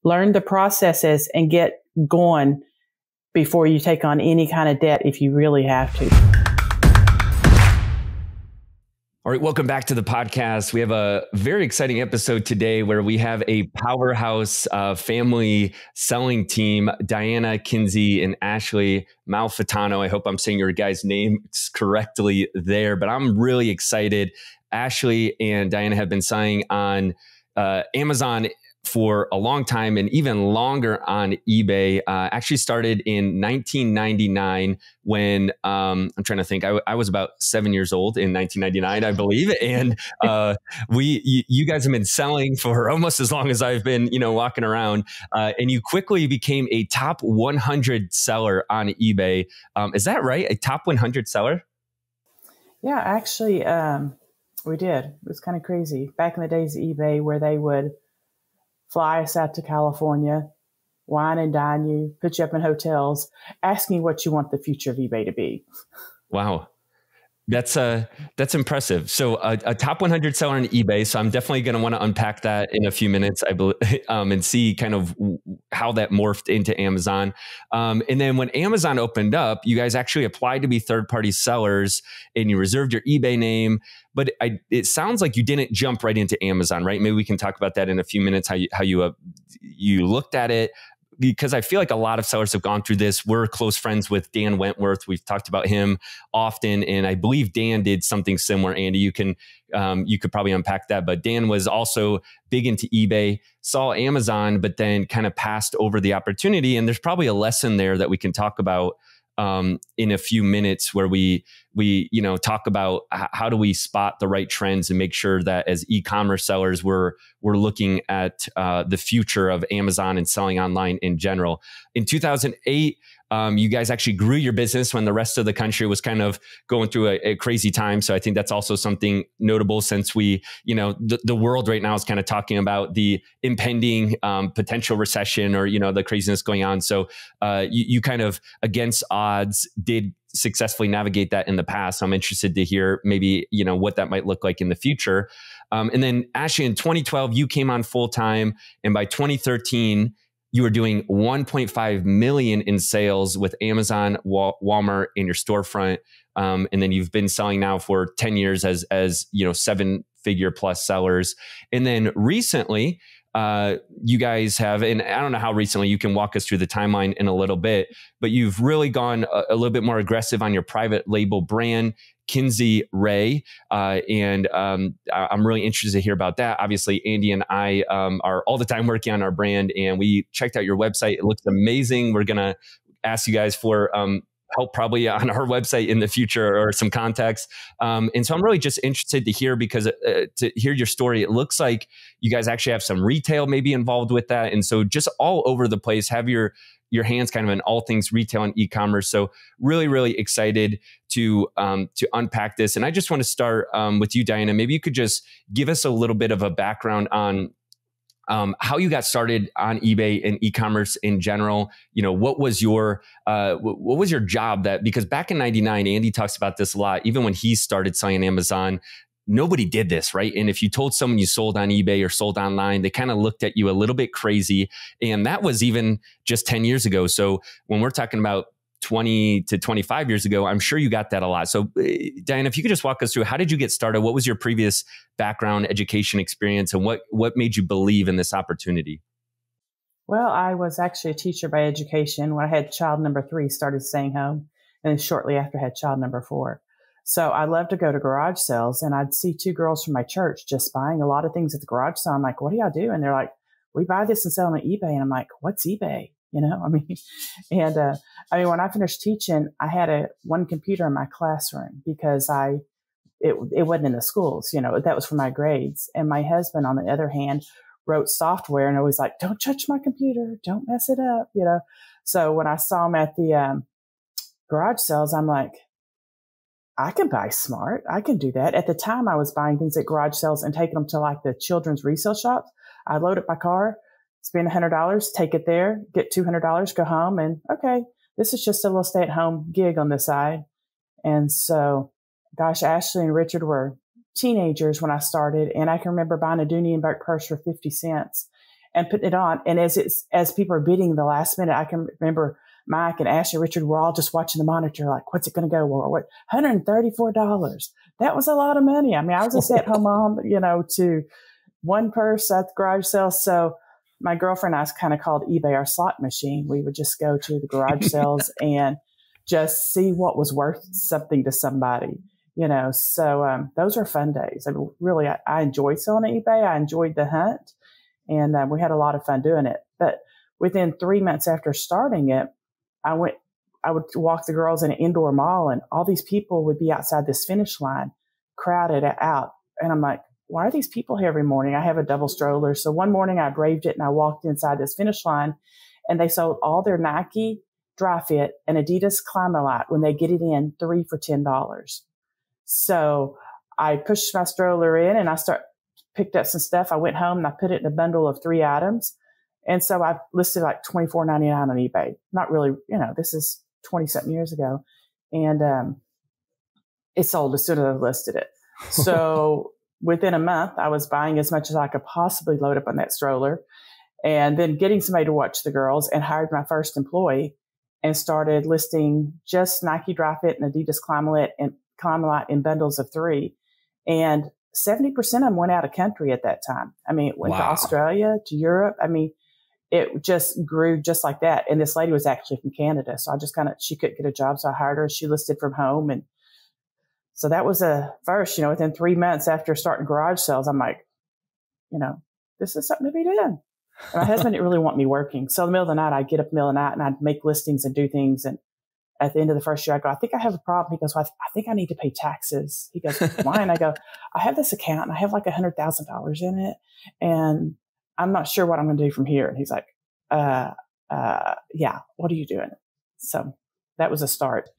learn the processes and get going before you take on any kind of debt if you really have to. All right, welcome back to the podcast. We have a very exciting episode today where we have a powerhouse family selling team, Diana, Kinsey, and Ashley Malfitano. I hope I'm saying your guys' names correctly there, but I'm really excited. Ashley and Diana have been selling on Amazon for a long time and even longer on eBay. Actually started in 1999 when I'm trying to think. I was about 7 years old in 1999, I believe, and you guys have been selling for almost as long as I've been, walking around. And you quickly became a top 100 seller on eBay. Is that right? A top 100 seller? Yeah, actually, we did. It was kind of crazy back in the days of eBay where they would fly us out to California, wine and dine you, put you up in hotels, asking you what you want the future of eBay to be. Wow. That's impressive. So a top 100 seller on eBay. So I'm definitely going to want to unpack that in a few minutes, I believe, and see kind of how that morphed into Amazon. And then when Amazon opened up, you guys actually applied to be third-party sellers, and you reserved your eBay name. But it sounds like you didn't jump right into Amazon, right? Maybe we can talk about that in a few minutes. How you looked at it. Because I feel like a lot of sellers have gone through this. We're close friends with Dan Wentworth. We've talked about him often, and I believe Dan did something similar. Andy, you could probably unpack that. But Dan was also big into eBay, saw Amazon, but then kind of passed over the opportunity. And there's probably a lesson there that we can talk about in a few minutes, where we talk about how do we spot the right trends and make sure that as e-commerce sellers, we're looking at the future of Amazon and selling online in general. In 2008, you guys actually grew your business when the rest of the country was kind of going through a crazy time. So I think that's also something notable, since the world right now is kind of talking about the impending potential recession, or, the craziness going on. So you kind of, against odds, did successfully navigate that in the past. So I'm interested to hear maybe, what that might look like in the future. And then Ashley, in 2012, you came on full time. And by 2013, you were doing 1.5 million in sales with Amazon, Walmart, in your storefront. And then you've been selling now for 10 years as 7-figure plus sellers. And then recently, you guys have, and I don't know how recently, you can walk us through the timeline in a little bit, but you've really gone a little bit more aggressive on your private label brand, Kinsey Ray. And I'm really interested to hear about that. Obviously, Andy and I are all the time working on our brand, and we checked out your website. It looks amazing. We're going to ask you guys for help probably on our website in the future, or some context. And so I'm really just interested to hear, because to hear your story, it looks like you guys actually have some retail maybe involved with that. And so just all over the place, have your hands kind of in all things retail and e-commerce. So really, really excited to unpack this. And I just want to start with you, Diana. Maybe you could just give us a little bit of a background on how you got started on eBay and e-commerce in general. What was your job? Because back in '99, Andy talks about this a lot. Even when he started selling on Amazon, nobody did this, right? And if you told someone you sold on eBay or sold online, they kind of looked at you a little bit crazy. And that was even just 10 years ago. So when we're talking about 20 to 25 years ago, I'm sure you got that a lot. So Diana, if you could just walk us through, how did you get started? What was your previous background, education experience, and what made you believe in this opportunity? Well, I was actually a teacher by education. When I had child number 3, started staying home, and then shortly after I had child number 4. So I loved to go to garage sales, and I'd see 2 girls from my church just buying a lot of things at the garage sale. I'm like, what do y'all do? And they're like, we buy this and sell them on eBay. And I'm like, what's eBay? And when I finished teaching, I had one computer in my classroom because it wasn't in the schools, that was for my grades. And my husband, on the other hand, wrote software and always like, don't touch my computer, don't mess it up, So when I saw him at the garage sales, I'm like, I can buy smart. I can do that. At the time, I was buying things at garage sales and taking them to like the children's resale shops. I'd load up my car, spend $100, take it there, get $200, go home, and okay, this is just a little stay-at-home gig on the side. And so, gosh, Ashley and Richard were teenagers when I started, and I can remember buying a Dooney & Burke purse for 50 cents. and putting it on. And as people are bidding the last minute, I can remember Mike and Ashley and Richard were all just watching the monitor, like, what's it going to go for? What? $134. That was a lot of money. I mean, I was a stay-at-home mom, to one purse at the garage sale. So my girlfriend and I kind of called eBay our slot machine. We would just go to the garage sales and just see what was worth something to somebody, So those were fun days. I mean, really, I enjoyed selling at eBay. I enjoyed the hunt, and we had a lot of fun doing it. But within 3 months after starting it, I would walk the girls in an indoor mall, and all these people would be outside this finish line, crowded out. And I'm like, why are these people here every morning? I have a double stroller. So one morning I braved it and I walked inside this finish line, and they sold all their Nike Dry Fit and Adidas Climalite when they get it in 3 for $10. So I pushed my stroller in and picked up some stuff. I went home and I put it in a bundle of 3 items. And so I listed like $24.99 on eBay. Not really, this is 20 something years ago. And it sold as soon as I listed it. So within a month, I was buying as much as I could possibly load up on that stroller, and then getting somebody to watch the girls, and hired my first employee and started listing just Nike Dry Fit and Adidas Climalite in bundles of 3. And 70% of them went out of country at that time. I mean, it went to Australia, to Europe. I mean, it just grew just like that. And this lady was actually from Canada. So I just she couldn't get a job. So I hired her. She listed from home. And so that was a first, within 3 months after starting garage sales, I'm like, this is something to be doing. And my husband didn't really want me working. So in the middle of the night, I'd get up in the middle of the night and I'd make listings and do things. And at the end of the first year, I go, I think I have a problem. He goes, well, I think I need to pay taxes. He goes, why? And I go, I have this account and I have like $100,000 in it, and I'm not sure what I'm going to do from here. And he's like, yeah, what are you doing? So that was a start.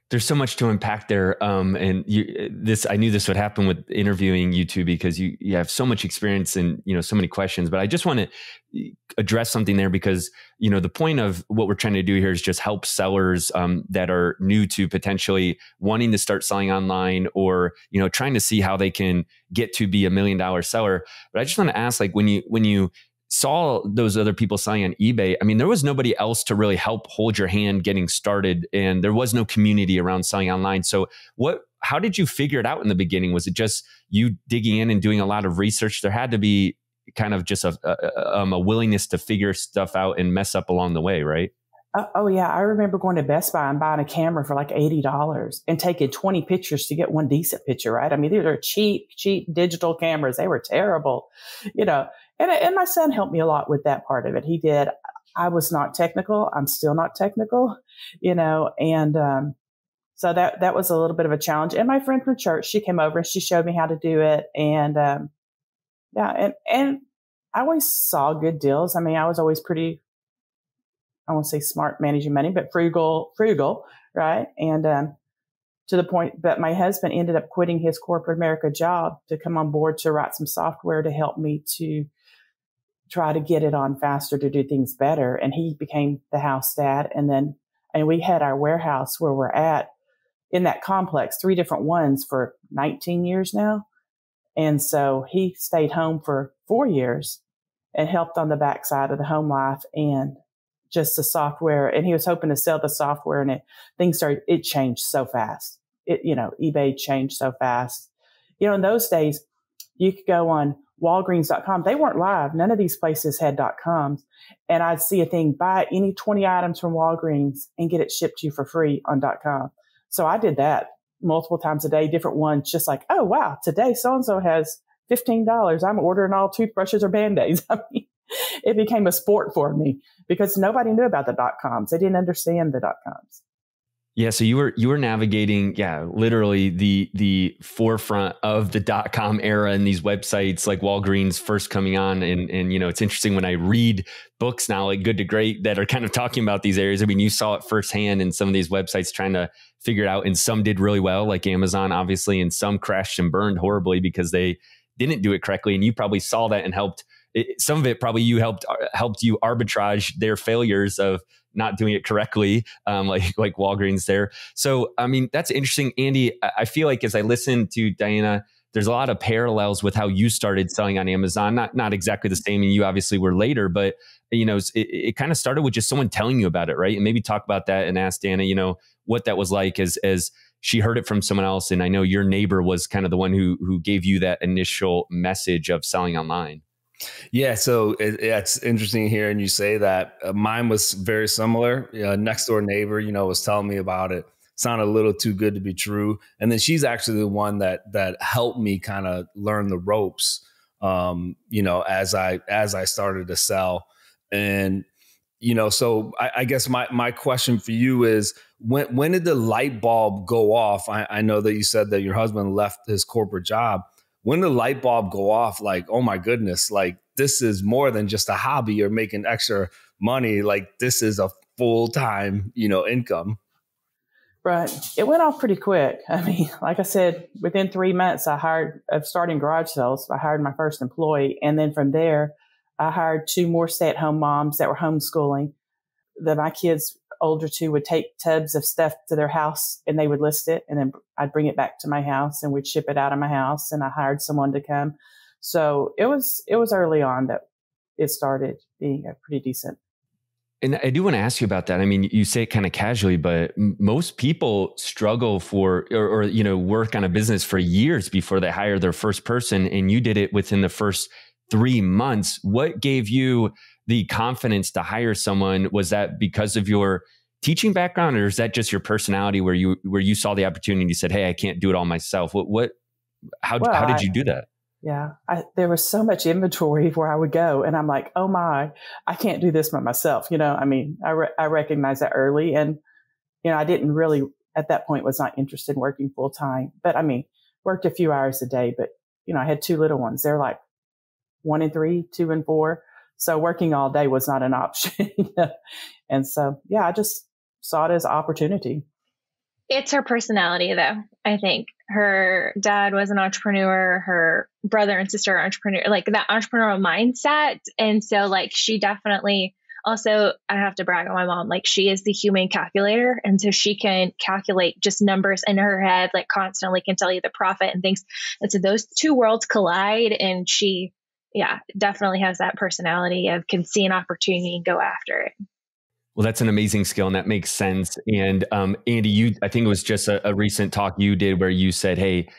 There's so much to unpack there. And I knew this would happen with interviewing you two, because you have so much experience and, so many questions, but I just want to address something there, because, the point of what we're trying to do here is just help sellers that are new to potentially wanting to start selling online, or, trying to see how they can get to be $1 million seller. But I just want to ask, like, when you saw those other people selling on eBay, I mean, there was nobody else to really help hold your hand getting started, and there was no community around selling online. So how did you figure it out in the beginning? Was it just you digging in and doing a lot of research? There had to be kind of just a willingness to figure stuff out and mess up along the way, right? Oh yeah. I remember going to Best Buy and buying a camera for like $80 and taking 20 pictures to get one decent picture, right? I mean, these are cheap digital cameras. They were terrible, and my son helped me a lot with that part of it. He did. I was not technical. I'm still not technical, and so that was a little bit of a challenge. And my friend from church, she came over and she showed me how to do it. And and I always saw good deals. I mean, I was always pretty, I won't say smart managing money, but frugal, right? And to the point that my husband ended up quitting his corporate America job to come on board to write some software to help me to try to get it on faster, to do things better. And he became the house dad. And we had our warehouse where we're at in that complex, 3 different ones for 19 years now. And so he stayed home for 4 years and helped on the backside of the home life and just the software. And he was hoping to sell the software, and it changed so fast. eBay changed so fast. In those days, you could go on Walgreens.com. They weren't live. None of these places had .coms. And I'd see a thing, buy any 20 items from Walgreens and get it shipped to you for free on .com. So I did that multiple times a day, different ones, just like, oh, wow, today so-and-so has $15. I'm ordering all toothbrushes or Band-Aids. I mean, it became a sport for me because nobody knew about the .coms. They didn't understand the .coms. Yeah. So you were navigating, literally the forefront of the .com era and these websites like Walgreens first coming on. And it's interesting when I read books now, like Good to Great, that are kind of talking about these areas. I mean, you saw it firsthand in some of these websites trying to figure it out, and some did really well, like Amazon, obviously, and some crashed and burned horribly because they didn't do it correctly. And you probably saw that and helped. Some of it probably you helped you arbitrage their failures of not doing it correctly, like Walgreens there. So, I mean, that's interesting, Andy. I feel like as I listen to Diana there's a lot of parallels with how you started selling on Amazon. Not exactly the same, and you obviously were later, but it kind of started with just someone telling you about it, right? And maybe talk about that and ask Dana, what that was like as she heard it from someone else. And I know your neighbor was kind of the one who gave you that initial message of selling online. Yeah, so it's interesting hearing you say that. Mine was very similar. Next door neighbor, was telling me about it. Sounded a little too good to be true. And then she's actually the one that helped me kind of learn the ropes, as I started to sell. And, so I guess my question for you is, when did the light bulb go off? I know that you said that your husband left his corporate job. When did the light bulb go off? Like, oh my goodness, like this is more than just a hobby or making extra money. Like this is a full-time, income. Right. It went off pretty quick. I mean, like I said, within 3 months of starting garage sales, I hired my first employee. And then from there, I hired 2 more stay-at-home moms that were homeschooling. My kids, older 2, would take tubs of stuff to their house and they would list it. And then I'd bring it back to my house and we'd ship it out of my house. And I hired someone to come. So it was early on that it started being a pretty decent. And I do want to ask you about that. I mean, you say it kind of casually, but most people struggle for, or work on a business for years before they hire their first person. And you did it within the first 3 months. What gave you the confidence to hire someone? Was that because of your teaching background, or is that just your personality where you saw the opportunity and you said, hey, I can't do it all myself? How did you do that? Yeah, there was so much inventory where I would go and I'm like, oh my, I can't do this by myself. I mean, I recognized that early, and, I didn't really at that point was not interested in working full time, but I mean, worked a few hours a day, but I had 2 little ones. They're like 1 and 3, 2 and 4. So working all day was not an option. And so, yeah, I just saw it as opportunity. It's her personality, though. I think her dad was an entrepreneur, her brother and sister are entrepreneur, like that entrepreneurial mindset. And so like she definitely also, I have to brag on my mom, like she is the human calculator. And so she can calculate just numbers in her head, like constantly can tell you the profit and things. And so those 2 worlds collide, and she, definitely has that personality of can see an opportunity and go after it. Well, that's an amazing skill, and that makes sense. And Andy, I think it was just a recent talk you did where you said, hey,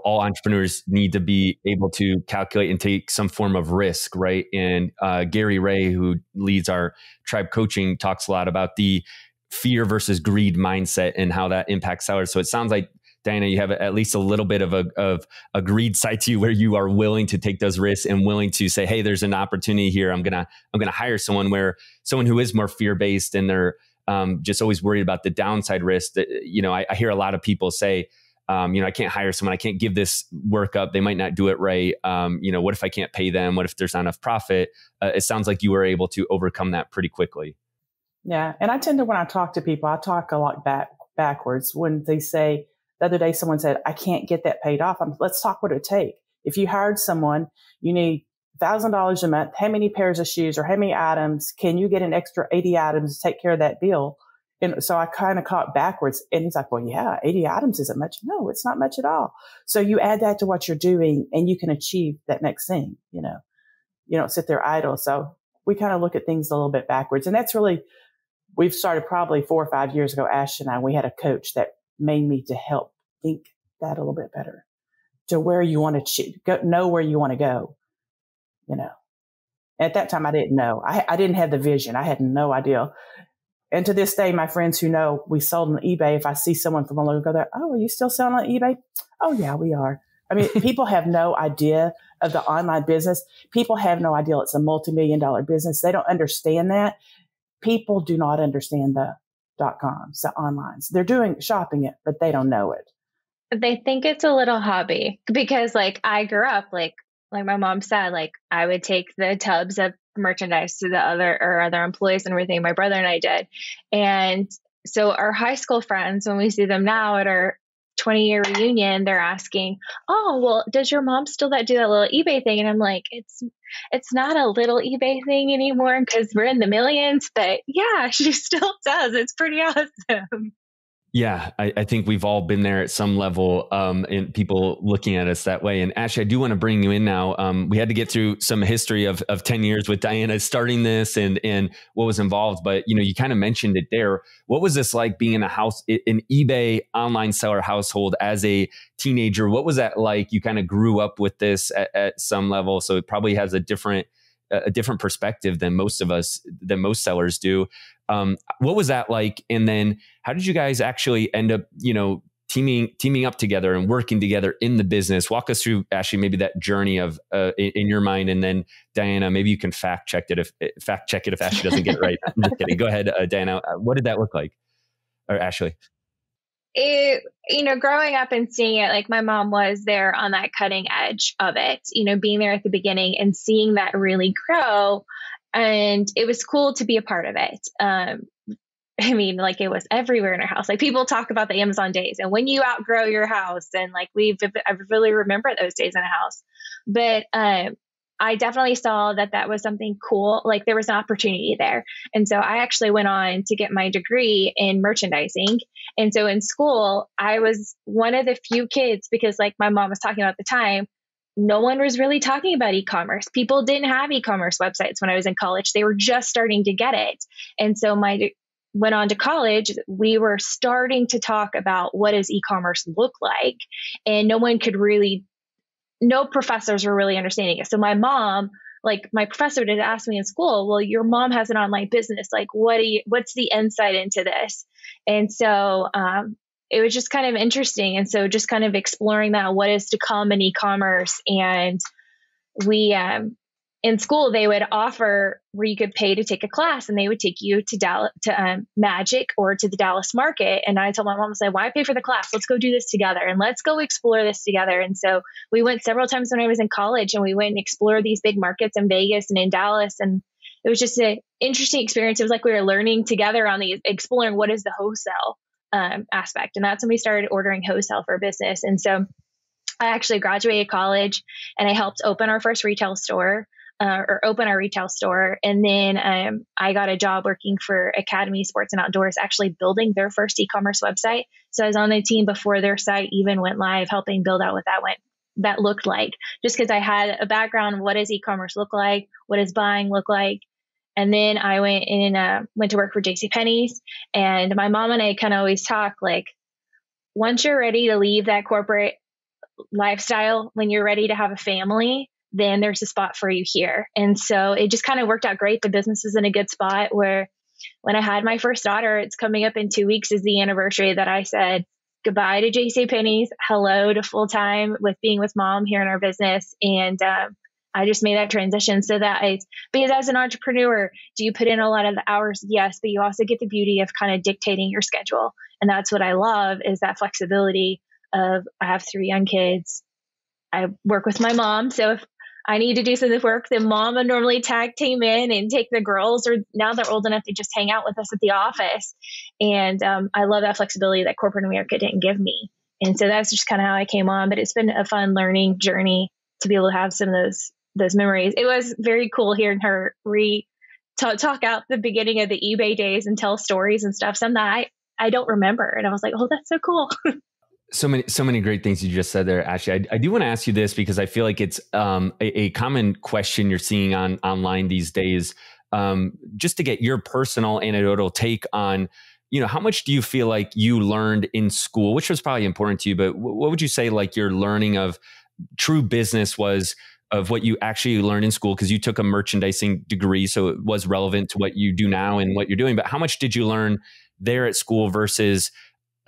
all entrepreneurs need to be able to calculate and take some form of risk, right? And Gary Ray, who leads our tribe coaching, talks a lot about the fear versus greed mindset and how that impacts sellers. So it sounds like, Diana, you have at least a little bit of a greed side to you where you are willing to take those risks and willing to say, hey, there's an opportunity here. I'm gonna hire someone who is more fear-based, and they're just always worried about the downside risk. That, I hear a lot of people say, I can't hire someone. I can't give this work up. They might not do it right. What if I can't pay them? What if there's not enough profit? It sounds like you were able to overcome that pretty quickly. Yeah. And I tend to, when I talk to people, I talk a lot backwards. When they say, the other day, someone said, I can't get that paid off. Let's talk what it would take. If you hired someone, you need $1,000 a month. How many pairs of shoes or how many items? Can you get an extra 80 items to take care of that bill? And so I kind of caught backwards. And he's like, well, yeah, 80 items isn't much. No, it's not much at all. So you add that to what you're doing and you can achieve that next thing. You don't sit there idle. So we kind of look at things a little bit backwards. And that's really, we've started probably 4 or 5 years ago, Ash and I, we had a coach that made me to help think that a little bit better, to where you want to know where you want to go. At that time, I didn't know. I didn't have the vision. I had no idea. And to this day, my friends who know we sold on eBay, if I see someone from a local, go there, oh, are you still selling on eBay? Oh, yeah, we are. I mean, people have no idea of the online business. People have no idea it's a multi-million-dollar business. They don't understand that. People do not understand the .coms, the onlines. They're doing shopping it, but they don't know it. They think it's a little hobby because like I grew up, like my mom said, like I would take the tubs of merchandise to the other employees and everything my brother and I did. And so our high school friends, when we see them now at our 20-year reunion, they're asking, oh, well, does your mom still do that little eBay thing? And I'm like, it's not a little eBay thing anymore because we're in the millions, but yeah, she still does. It's pretty awesome. Yeah, I think we've all been there at some level, and people looking at us that way. And Ashley, I do want to bring you in now. We had to get through some history of 10 years with Diana starting this and what was involved. But, you know, you kind of mentioned it there. What was this like being in an eBay online seller household as a teenager? What was that like? You kind of grew up with this at some level. So it probably has a different perspective than most sellers do. What was that like? And then how did you guys actually end up, you know, teaming up together and working together in the business? Walk us through, Ashley, maybe that journey of in your mind, and then Diana, maybe you can fact check it if Ashley doesn't get it right. I'm just kidding. Go ahead, Diana. What did that look like, or Ashley? Growing up and seeing it, like my mom was there on that cutting edge of it, being there at the beginning and seeing that really grow. And it was cool to be a part of it. It was everywhere in our house. Like people talk about the Amazon days and when you outgrow your house, and like I really remember those days in the house. But I definitely saw that was something cool. Like there was an opportunity there. And so I actually went on to get my degree in merchandising. And so in school, I was one of the few kids, because like my mom was talking about at the time, no one was really talking about e-commerce. People didn't have e-commerce websites when I was in college. They were just starting to get it. And so went on to college, we were starting to talk about what does e-commerce look like. And no professors were really understanding it. So my mom, like my professor did ask me in school, well, your mom has an online business. Like, what's the insight into this? And so, it was just kind of interesting. And so just kind of exploring that, what is to come in e-commerce. And we, in school, they would offer where you could pay to take a class, and they would take you to Magic or to the Dallas market. And I told my mom, I said, why pay for the class? Let's go do this together and let's go explore this together. And so we went several times when I was in college, and we went and explored these big markets in Vegas and in Dallas. And it was just an interesting experience. It was like we were learning together on these, exploring what is the wholesale aspect. And that's when we started ordering wholesale for business. And so I actually graduated college and I helped open our first retail store. Open our retail store. And then I got a job working for Academy Sports and Outdoors, actually building their first e-commerce website. So I was on the team before their site even went live, helping build out what that looked like, just because I had a background. What does e-commerce look like? What does buying look like? And then I went to work for JCPenney's, and my mom and I kind of always talk like, once you're ready to leave that corporate lifestyle, when you're ready to have a family, then there's a spot for you here. And so it just kind of worked out great. The business is in a good spot where when I had my first daughter, it's coming up in 2 weeks is the anniversary that I said goodbye to JCPenney's, hello to full-time with being with mom here in our business. And I just made that transition because as an entrepreneur, do you put in a lot of the hours? Yes, but you also get the beauty of kind of dictating your schedule. And that's what I love, is that flexibility of, I have 3 young kids. I work with my mom. So if I need to do some of the work, then mom would normally tag team in and take the girls, or now they're old enough to just hang out with us at the office. And I love that flexibility that corporate America didn't give me. And so that's just kind of how I came on. But it's been a fun learning journey to be able to have some of those memories. It was very cool hearing her talk out the beginning of the eBay days and tell stories and stuff. Some that I don't remember. And I was like, oh, that's so cool. So many great things you just said there, Ashley. I do want to ask you this, because I feel like it's a common question you're seeing online these days. Just to get your personal anecdotal take on, how much do you feel like you learned in school, which was probably important to you, but what would you say like your learning of true business was, of what you actually learned in school? Because you took a merchandising degree, so it was relevant to what you do now and what you're doing. But how much did you learn there at school versus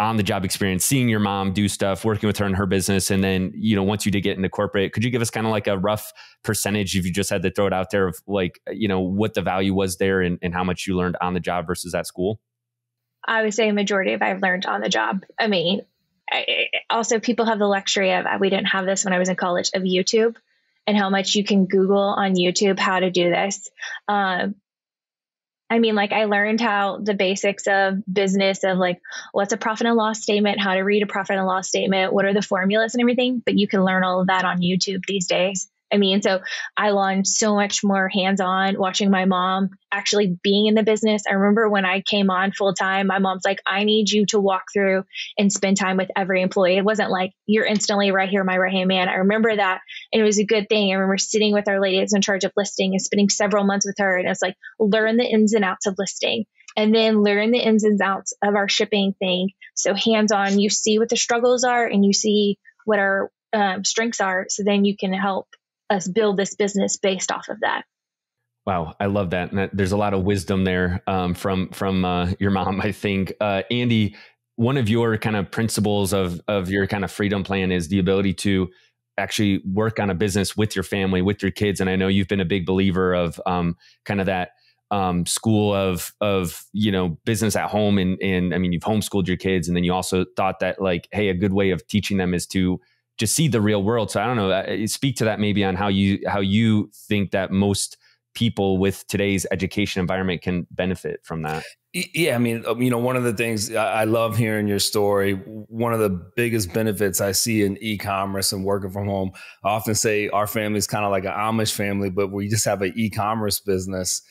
on the job experience, seeing your mom do stuff, working with her in her business? And then, once you did get into corporate, could you give us kind of like a rough percentage, if you just had to throw it out there, of like, what the value was there and how much you learned on the job versus at school? I would say a majority of I've learned on the job. I mean, also people have the luxury of, we didn't have this when I was in college, of YouTube, and how much you can Google on YouTube how to do this. I learned how the basics of business, of like, what's a profit and loss statement, how to read a profit and loss statement, what are the formulas and everything. But you can learn all of that on YouTube these days. I mean, so I learned so much more hands-on watching my mom actually being in the business. I remember when I came on full time, my mom's like, I need you to walk through and spend time with every employee. It wasn't like, you're instantly right here, my right-hand man. I remember that. And it was a good thing. I remember sitting with our lady that's in charge of listing and spending several months with her. And it's like, learn the ins and outs of listing, and then learn the ins and outs of our shipping thing. So hands-on, you see what the struggles are and you see what our strengths are. So then you can help us build this business based off of that. Wow, I love that. And there's a lot of wisdom there from your mom, I think. Andy, one of your kind of principles of your kind of freedom plan is the ability to actually work on a business with your family, with your kids. And I know you've been a big believer of kind of that school of business at home. And I mean, you've homeschooled your kids, and then you also thought that like, hey, a good way of teaching them is to just see the real world. So I don't know, speak to that maybe on how you think that most people with today's education environment can benefit from that. Yeah. I mean, one of the things I love hearing your story, one of the biggest benefits I see in e-commerce and working from home, I often say our family is kind of like an Amish family, but we just have an e-commerce business.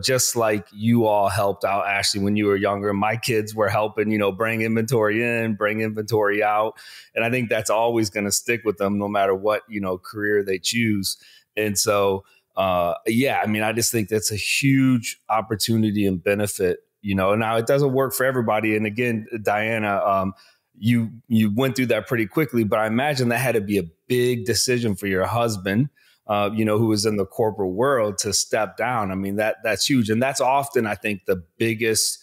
Just like you all helped out, Ashley, when you were younger, my kids were helping, bring inventory in, bring inventory out. And I think that's always going to stick with them no matter what, career they choose. And so, I just think that's a huge opportunity and benefit, now it doesn't work for everybody. And again, Diana, you went through that pretty quickly, but I imagine that had to be a big decision for your husband, who was in the corporate world, to step down. I mean, that's huge. And that's often, I think, the biggest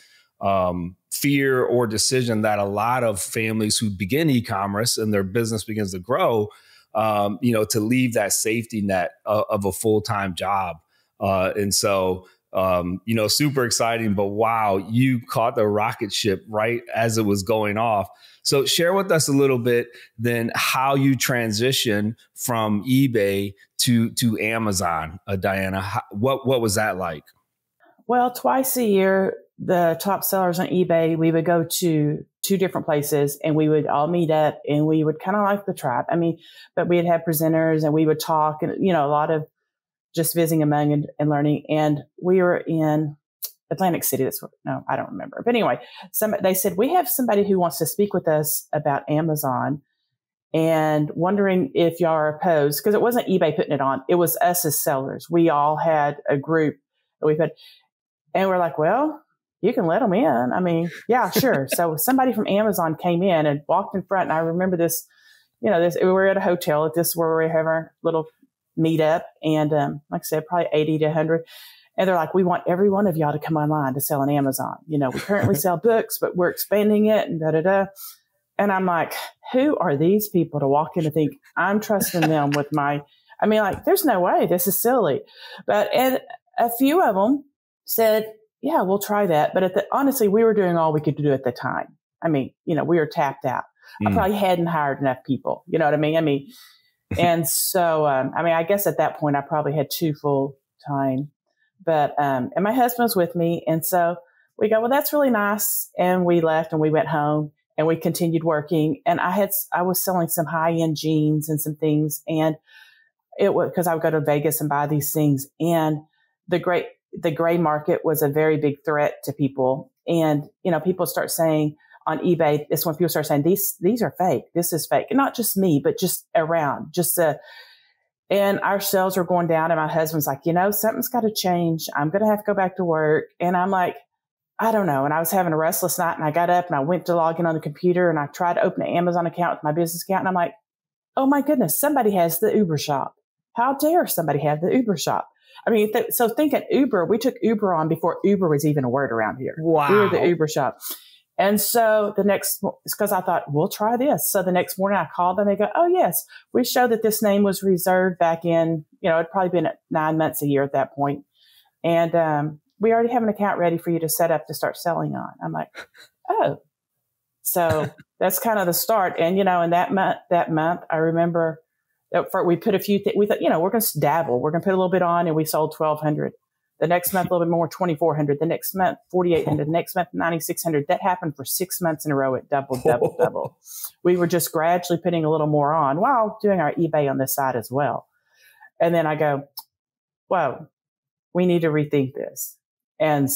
fear or decision that a lot of families who begin e-commerce and their business begins to grow, to leave that safety net of a full-time job. And so, super exciting, but wow, you caught the rocket ship right as it was going off. So share with us a little bit then how you transition from eBay to Amazon, Diana. What was that like? Well, twice a year, the top sellers on eBay, we would go to 2 different places and we would all meet up and we would kind of like the tribe. I mean, but we'd have presenters and we would talk and, a lot of just visiting among and learning. And we were in Atlantic City. No, I don't remember. But anyway, they said, we have somebody who wants to speak with us about Amazon and wondering if y'all are opposed, because it wasn't eBay putting it on. It was us as sellers. We all had a group that and we're like, well, you can let them in. I mean, yeah, sure. So somebody from Amazon came in and walked in front. And I remember this, we were at a hotel at this where we have our little meetup. And like I said, probably 80 to 100. And they're like, we want every one of y'all to come online to sell on Amazon. We currently sell books, but we're expanding it and da-da-da. And I'm like, who are these people to walk in and think I'm trusting them with there's no way, this is silly. And a few of them said, yeah, we'll try that. But honestly, we were doing all we could do at the time. I mean, we were tapped out. I probably hadn't hired enough people. You know what I mean? And so, I guess at that point I probably had 2 full time, but, and my husband was with me. And so we go, well, that's really nice. And we left and we went home and we continued working. And I was selling some high end jeans and some things. And it was because I would go to Vegas and buy these things. And the gray market was a very big threat to people. And, people start saying on eBay, it's when people start saying these are fake. This is fake. And not just me, but just around, and our sales were going down. And my husband's like, something's got to change. I'm going to have to go back to work. And I'm like, I don't know. And I was having a restless night and I got up and I went to log in on the computer and I tried to open an Amazon account with my business account. And I'm like, oh my goodness, somebody has the Uber shop. How dare somebody have the Uber shop? I mean, so think at Uber, we took Uber on before Uber was even a word around here. Wow. We were the Uber shop. And so it's because I thought, we'll try this. So the next morning I called them. They go, oh, yes, we show that this name was reserved back in, it'd probably been 9 months a year at that point. And we already have an account ready for you to set up to start selling on. I'm like, oh, so that's kind of the start. And, in that month, I remember we put a few things. We thought, we're going to dabble. We're going to put a little bit on, and we sold 1,200 The next month, a little bit more, 2,400. The next month, 4,800. The next month, 9,600. That happened for 6 months in a row. It doubled. We were just gradually putting a little more on while doing our eBay on this side as well. And then I go, whoa, we need to rethink this. And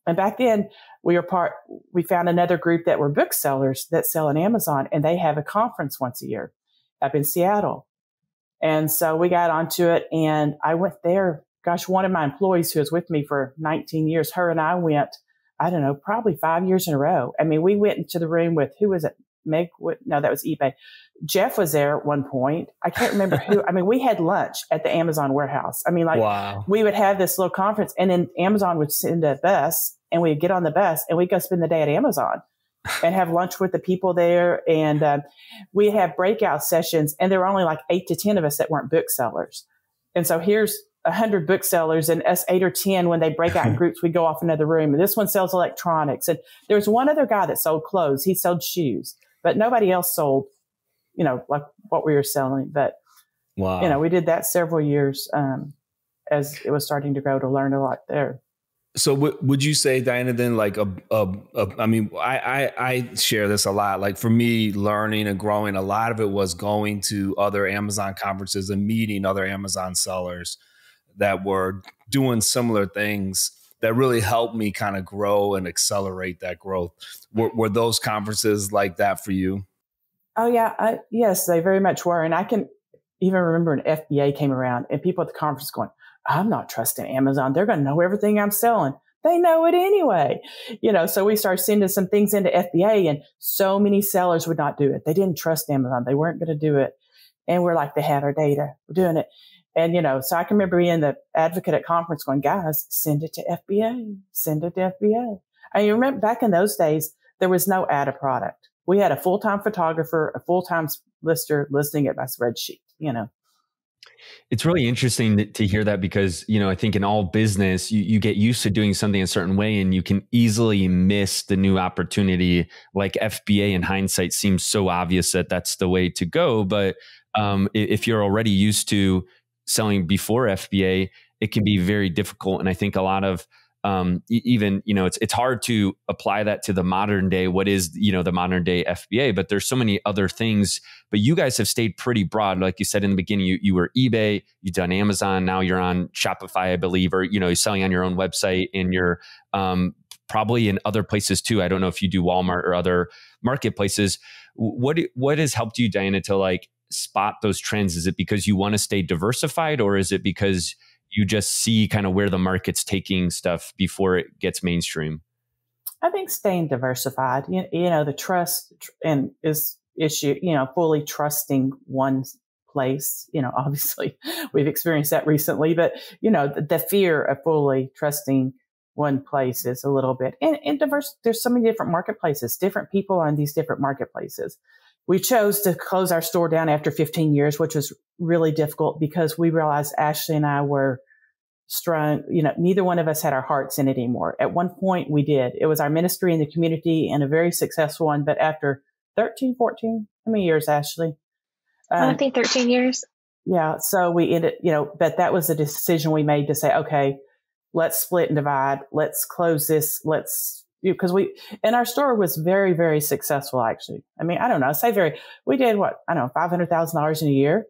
back then we found another group that were booksellers that sell on Amazon, and they have a conference once a year up in Seattle. And so we got onto it, and I went there. Gosh, one of my employees who was with me for 19 years, her and I went, I don't know, probably 5 years in a row. I mean, we went into the room with, who was it? Meg? No, that was eBay. Jeff was there at one point. I can't remember who. I mean, we had lunch at the Amazon warehouse. I mean, like, wow. We would have this little conference, and then Amazon would send a bus, and we'd get on the bus, and we'd go spend the day at Amazon and have lunch with the people there. And we have breakout sessions, and there were only like 8 to 10 of us that weren't booksellers. And so here's 100 booksellers, and us 8 or 10, when they break out in groups, we go off another room. And this one sells electronics. And there was one other guy that sold clothes. He sold shoes, but nobody else sold, like what we were selling. But, wow. We did that several years as it was starting to grow, to learn a lot there. So would you say, Diana, then, like, I mean, I share this a lot. Like, for me, learning and growing, a lot of it was going to other Amazon conferences and meeting other Amazon sellers that were doing similar things that really helped me kind of grow and accelerate that growth. Were those conferences like that for you? Oh, yeah. Yes, they very much were. And I can even remember an FBA came around, and people at the conference going, I'm not trusting Amazon. They're going to know everything I'm selling. They know it anyway. So we started sending some things into FBA, and so many sellers would not do it. They didn't trust Amazon. They weren't going to do it. And we're like, they had our data. We're doing it. And, so I can remember being the advocate at conference going, guys, send it to FBA. Send it to FBA. And you remember back in those days, there was no ad a product. We had a full-time photographer, a full-time lister listing it by spreadsheet, It's really interesting to hear that, because, I think in all business, you get used to doing something a certain way, and you can easily miss the new opportunity. Like FBA, in hindsight, seems so obvious that that's the way to go. But if you're already used to selling before FBA, it can be very difficult. And I think a lot of even, it's hard to apply that to the modern day. What is, the modern day FBA, but there's so many other things, but you guys have stayed pretty broad. Like you said in the beginning, you were eBay, you've done Amazon. Now you're on Shopify, I believe, or, you're selling on your own website, and you're probably in other places too. I don't know if you do Walmart or other marketplaces. What has helped you, Diana, to like spot those trends? Is it because you want to stay diversified, or is it because you just see kind of where the market's taking stuff before it gets mainstream? I think staying diversified, the trust and is issue, fully trusting one place, obviously we've experienced that recently, but the fear of fully trusting one place is a little bit, and diverse. There's so many different marketplaces, different people are in these different marketplaces. We chose to close our store down after 15 years, which was really difficult because we realized Ashley and I were strong. Neither one of us had our hearts in it anymore. At one point we did. It was our ministry in the community and a very successful one. But after 13, 14, how many years, Ashley? I think 13 years. Yeah. So we ended, but that was a decision we made to say, okay, let's split and divide. Let's close this. Because and our store was very, very successful, actually. I mean, I don't know, we did $500,000 in a year.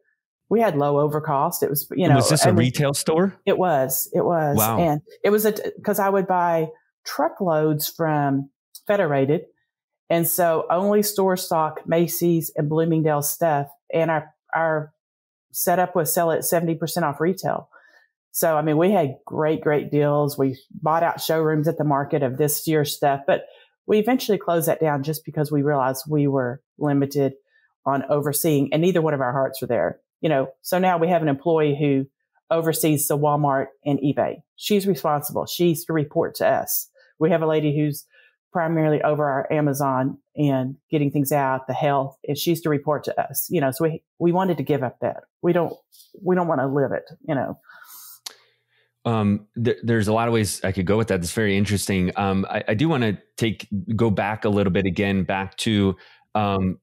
We had low overcost. It was, Was this a retail store? It was. Wow. And it was because I would buy truckloads from Federated. And so only store stock Macy's and Bloomingdale's stuff. And our setup was sell it 70% off retail. So, I mean, we had great deals. We bought out showrooms at the market of this year's stuff, but we eventually closed that down just because we realized we were limited on overseeing, and neither one of our hearts were there. So now we have an employee who oversees the Walmart and eBay. She's responsible. She's to report to us. We have a lady who's primarily over our Amazon and getting things out, the health, and she's to report to us. So we wanted to give up that. We don't want to live it, There's a lot of ways I could go with that. It's very interesting. I do want to go back a little bit again, back to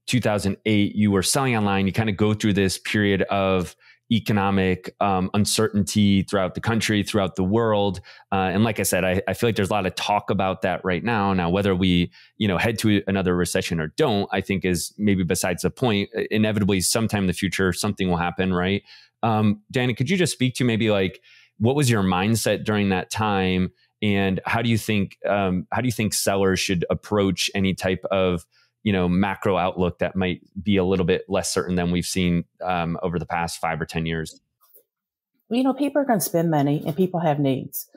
2008. You were selling online. You kind of go through this period of, economic uncertainty throughout the country, throughout the world. And like I said, I feel like there's a lot of talk about that right now. Now, whether we, head to another recession or don't, I think is maybe besides the point. Inevitably, sometime in the future, something will happen, right? Danny, could you just speak to maybe like, what was your mindset during that time? And how do you think sellers should approach any type of macro outlook that might be a little bit less certain than we've seen over the past 5 or 10 years? Well, people are going to spend money and people have needs.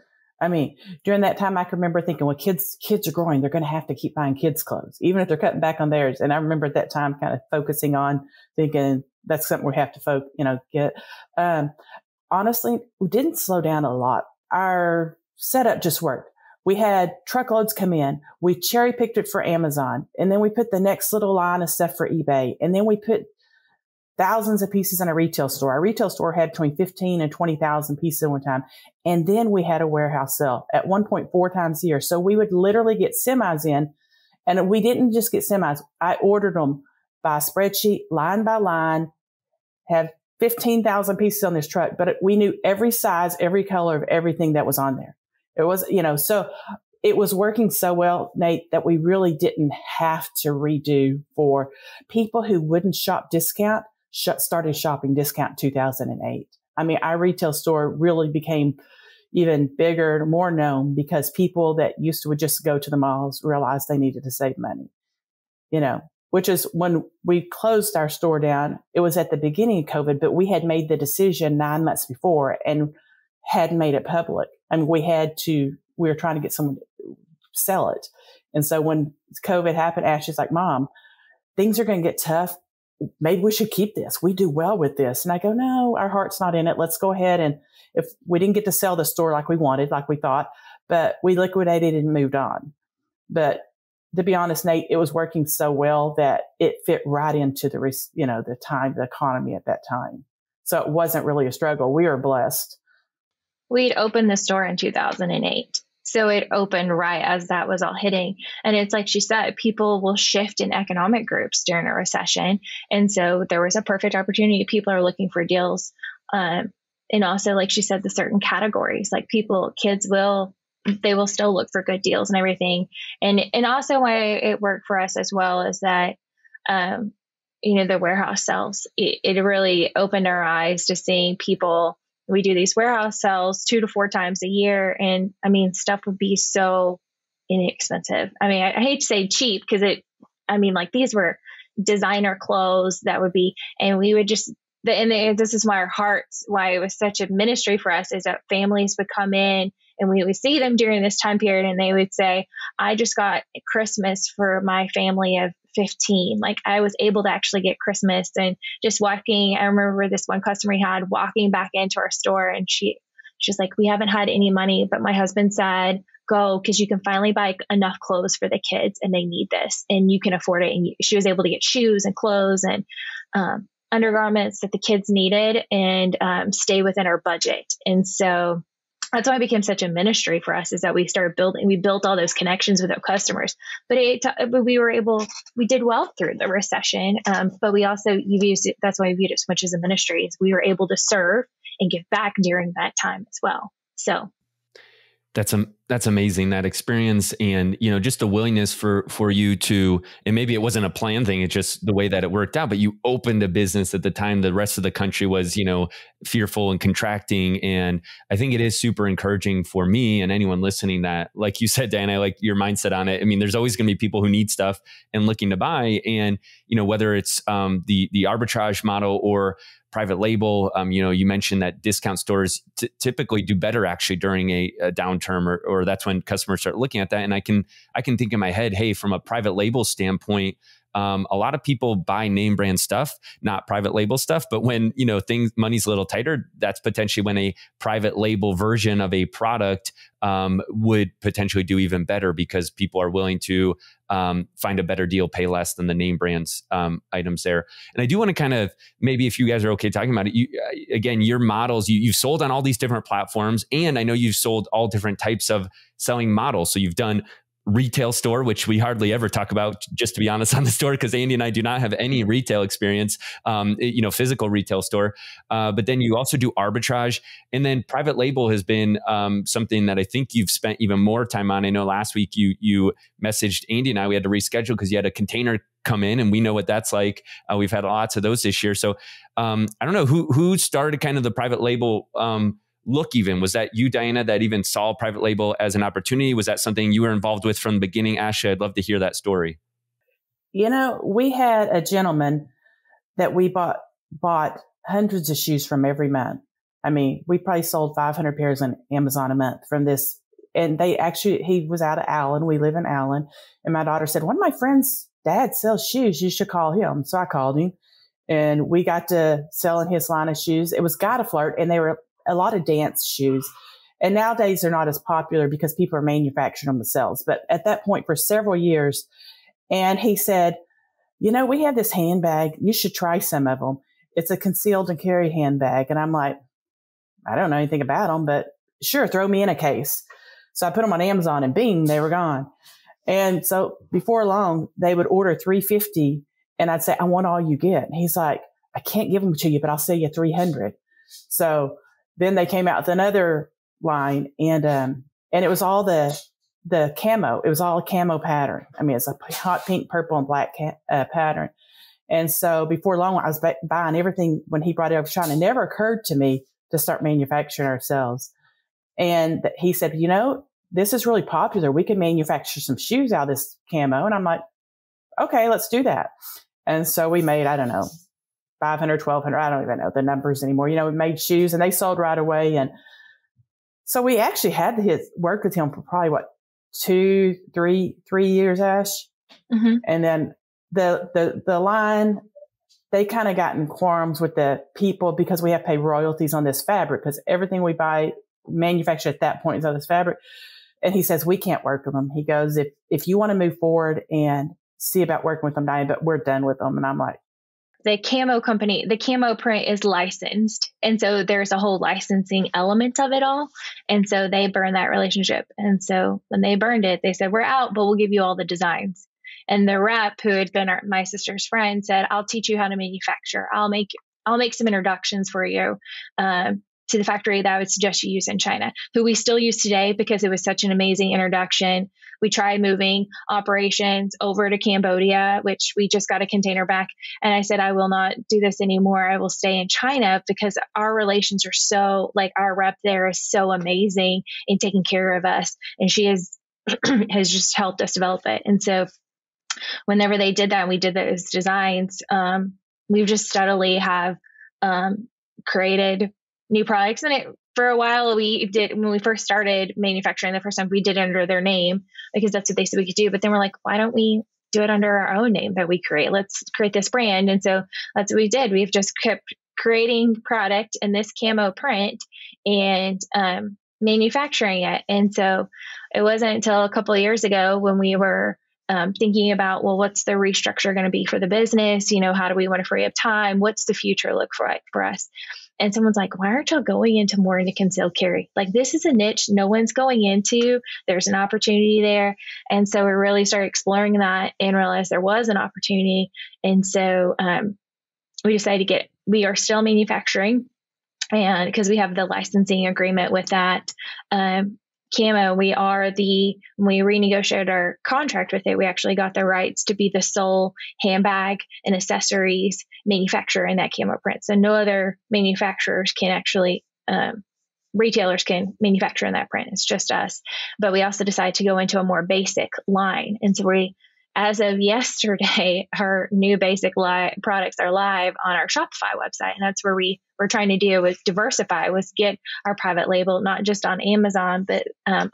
I mean, during that time, I can remember thinking, well, kids are growing. They're going to have to keep buying kids clothes, even if they're cutting back on theirs. And I remember at that time kind of focusing on thinking that's something we have to get. Honestly, we didn't slow down a lot. Our setup just worked. We had truckloads come in. We cherry picked it for Amazon. And then we put the next little line of stuff for eBay. And then we put thousands of pieces in a retail store. Our retail store had between 15 and 20,000 pieces at one time. And then we had a warehouse sale at 1.4 times a year. So we would literally get semis in. And we didn't just get semis. I ordered them by spreadsheet, line by line, had 15,000 pieces on this truck. But we knew every size, every color of everything that was on there. It was, so it was working so well, Nate, that we really didn't have to redo. For people who wouldn't shop discount, started shopping discount in 2008. I mean, our retail store really became even bigger, more known because people that would just go to the malls realized they needed to save money, which is when we closed our store down. It was at the beginning of COVID, but we had made the decision 9 months before and hadn't made it public. I mean, we were trying to get someone to sell it. And so when COVID happened, Ashley's like, Mom, things are going to get tough. Maybe we should keep this. We do well with this. And I go, no, our heart's not in it. Let's go ahead. And if we didn't get to sell the store like we wanted, like we thought, but we liquidated and moved on. But to be honest, Nate, it was working so well that it fit right into the economy at that time. So it wasn't really a struggle. We were blessed. We'd opened the store in 2008. So it opened right as that was all hitting. And it's like she said, people will shift in economic groups during a recession. And so there was a perfect opportunity. People are looking for deals. And also, like she said, the certain categories, like kids will still look for good deals and everything. And also why it worked for us as well is that, the warehouse sales, it really opened our eyes to seeing people. We do these warehouse sales 2 to 4 times a year. And stuff would be so inexpensive. I hate to say cheap because these were designer clothes that would be, and we would just, this is why it was such a ministry for us, is that families would come in and we would see them during this time period and they would say, I just got Christmas for my family of 15. Like I was able to actually get Christmas. And just walking, I remember this one customer we had walking back into our store and she's like, we haven't had any money, but my husband said, go, because you can finally buy enough clothes for the kids and they need this and you can afford it. And she was able to get shoes and clothes and undergarments that the kids needed and stay within our budget. And so that's why it became such a ministry for us, is that we built all those connections with our customers, but we did well through the recession. But we also, that's why we viewed it so much as a ministry, is we were able to serve and give back during that time as well. So that's amazing, that experience. And, just the willingness for you to, and maybe it wasn't a planned thing, it's just the way that it worked out, but you opened a business at the time the rest of the country was, fearful and contracting. And I think it is super encouraging for me and anyone listening that, like you said, Dan, I like your mindset on it. There's always going to be people who need stuff and looking to buy. And, whether it's the arbitrage model or private label, you mentioned that discount stores typically do better actually during a downturn, or that's when customers start looking at that. And I can think in my head, hey, from a private label standpoint, a lot of people buy name brand stuff, not private label stuff. But when, money's a little tighter, that's potentially when a private label version of a product would potentially do even better, because people are willing to find a better deal, pay less than the name brands items there. And I do want to kind of, maybe if you guys are okay talking about it, again, your models, you've sold on all these different platforms, and I know you've sold all different types of selling models. So you've done retail store, which we hardly ever talk about, just to be honest, on the store, because Andy and I do not have any retail experience, physical retail store. But then you also do arbitrage, and then private label has been something that I think you've spent even more time on. I know last week you messaged Andy and I, we had to reschedule because you had a container come in, and we know what that's like. We've had lots of those this year. So I don't know who started kind of the private label look. Even was that you, Diana, that even saw private label as an opportunity? Was that something you were involved with from the beginning? Ashley, I'd love to hear that story. We had a gentleman that we bought hundreds of shoes from every month. I mean, we probably sold 500 pairs on Amazon a month from this. And he was out of Allen. We live in Allen. And my daughter said, one of my friends' dad sells shoes. You should call him. So I called him, and we got to selling his line of shoes. It was Gotta Flirt, and they were a lot of dance shoes. And nowadays they're not as popular because people are manufacturing them themselves. But at that point for several years, and he said, we have this handbag. You should try some of them. It's a concealed and carry handbag. And I'm like, I don't know anything about them, but sure, throw me in a case. So I put them on Amazon, and bing, they were gone. And so before long, they would order 350, and I'd say, I want all you get. And he's like, I can't give them to you, but I'll sell you 300. So then they came out with another line, and it was all the camo. It was all a camo pattern. I mean, it's a hot pink, purple, and black pattern. And so before long, I was buying everything when he brought it over to China. It never occurred to me to start manufacturing ourselves. And he said, this is really popular. We can manufacture some shoes out of this camo. And I'm like, okay, let's do that. And so we made, I don't know, 500, 1,200. I don't even know the numbers anymore. We made shoes, and they sold right away. And so we actually had worked with him for probably 2, 3 years, Ash. Mm-hmm. And then the line, they kind of got in quorums with the people because we have to pay royalties on this fabric, because everything we buy manufactured at that point is on this fabric. And he says, we can't work with them. He goes, if you want to move forward and see about working with them, Diane, but we're done with them. And I'm like, the camo company, the camo print is licensed. And so there's a whole licensing element of it all. And so they burned that relationship. And so when they burned it, they said, we're out, but we'll give you all the designs. And the rep, who had been my sister's friend, said, I'll teach you how to manufacture. I'll make some introductions for you to the factory that I would suggest you use in China, who we still use today because it was such an amazing introduction. We tried moving operations over to Cambodia, which we just got a container back. And I said, I will not do this anymore. I will stay in China because our relations are so, our rep there is so amazing in taking care of us. And she has just helped us develop it. And so whenever they did that, and we did those designs, we just steadily have created new products. And for a while, when we first started manufacturing the first time, we did it under their name because that's what they said we could do. But then we're like, why don't we do it under our own name that we create? Let's create this brand. And so that's what we did. We've just kept creating product in this camo print and manufacturing it. And so it wasn't until a couple of years ago when we were thinking about, well, what's the restructure going to be for the business? How do we want to free up time? What's the future look for us? And someone's like, why aren't y'all going into concealed carry? This is a niche no one's going into. There's an opportunity there. And so we really started exploring that and realized there was an opportunity. And so we decided we are still manufacturing, and because we have the licensing agreement with that. Camo, when we renegotiated our contract with it, we actually got the rights to be the sole handbag and accessories manufacturer in that camo print. So no other manufacturers can actually, retailers can manufacture in that print. It's just us. But we also decided to go into a more basic line. And so as of yesterday, our new basic products are live on our Shopify website. And that's where we're trying to do is diversify, was get our private label, not just on Amazon, but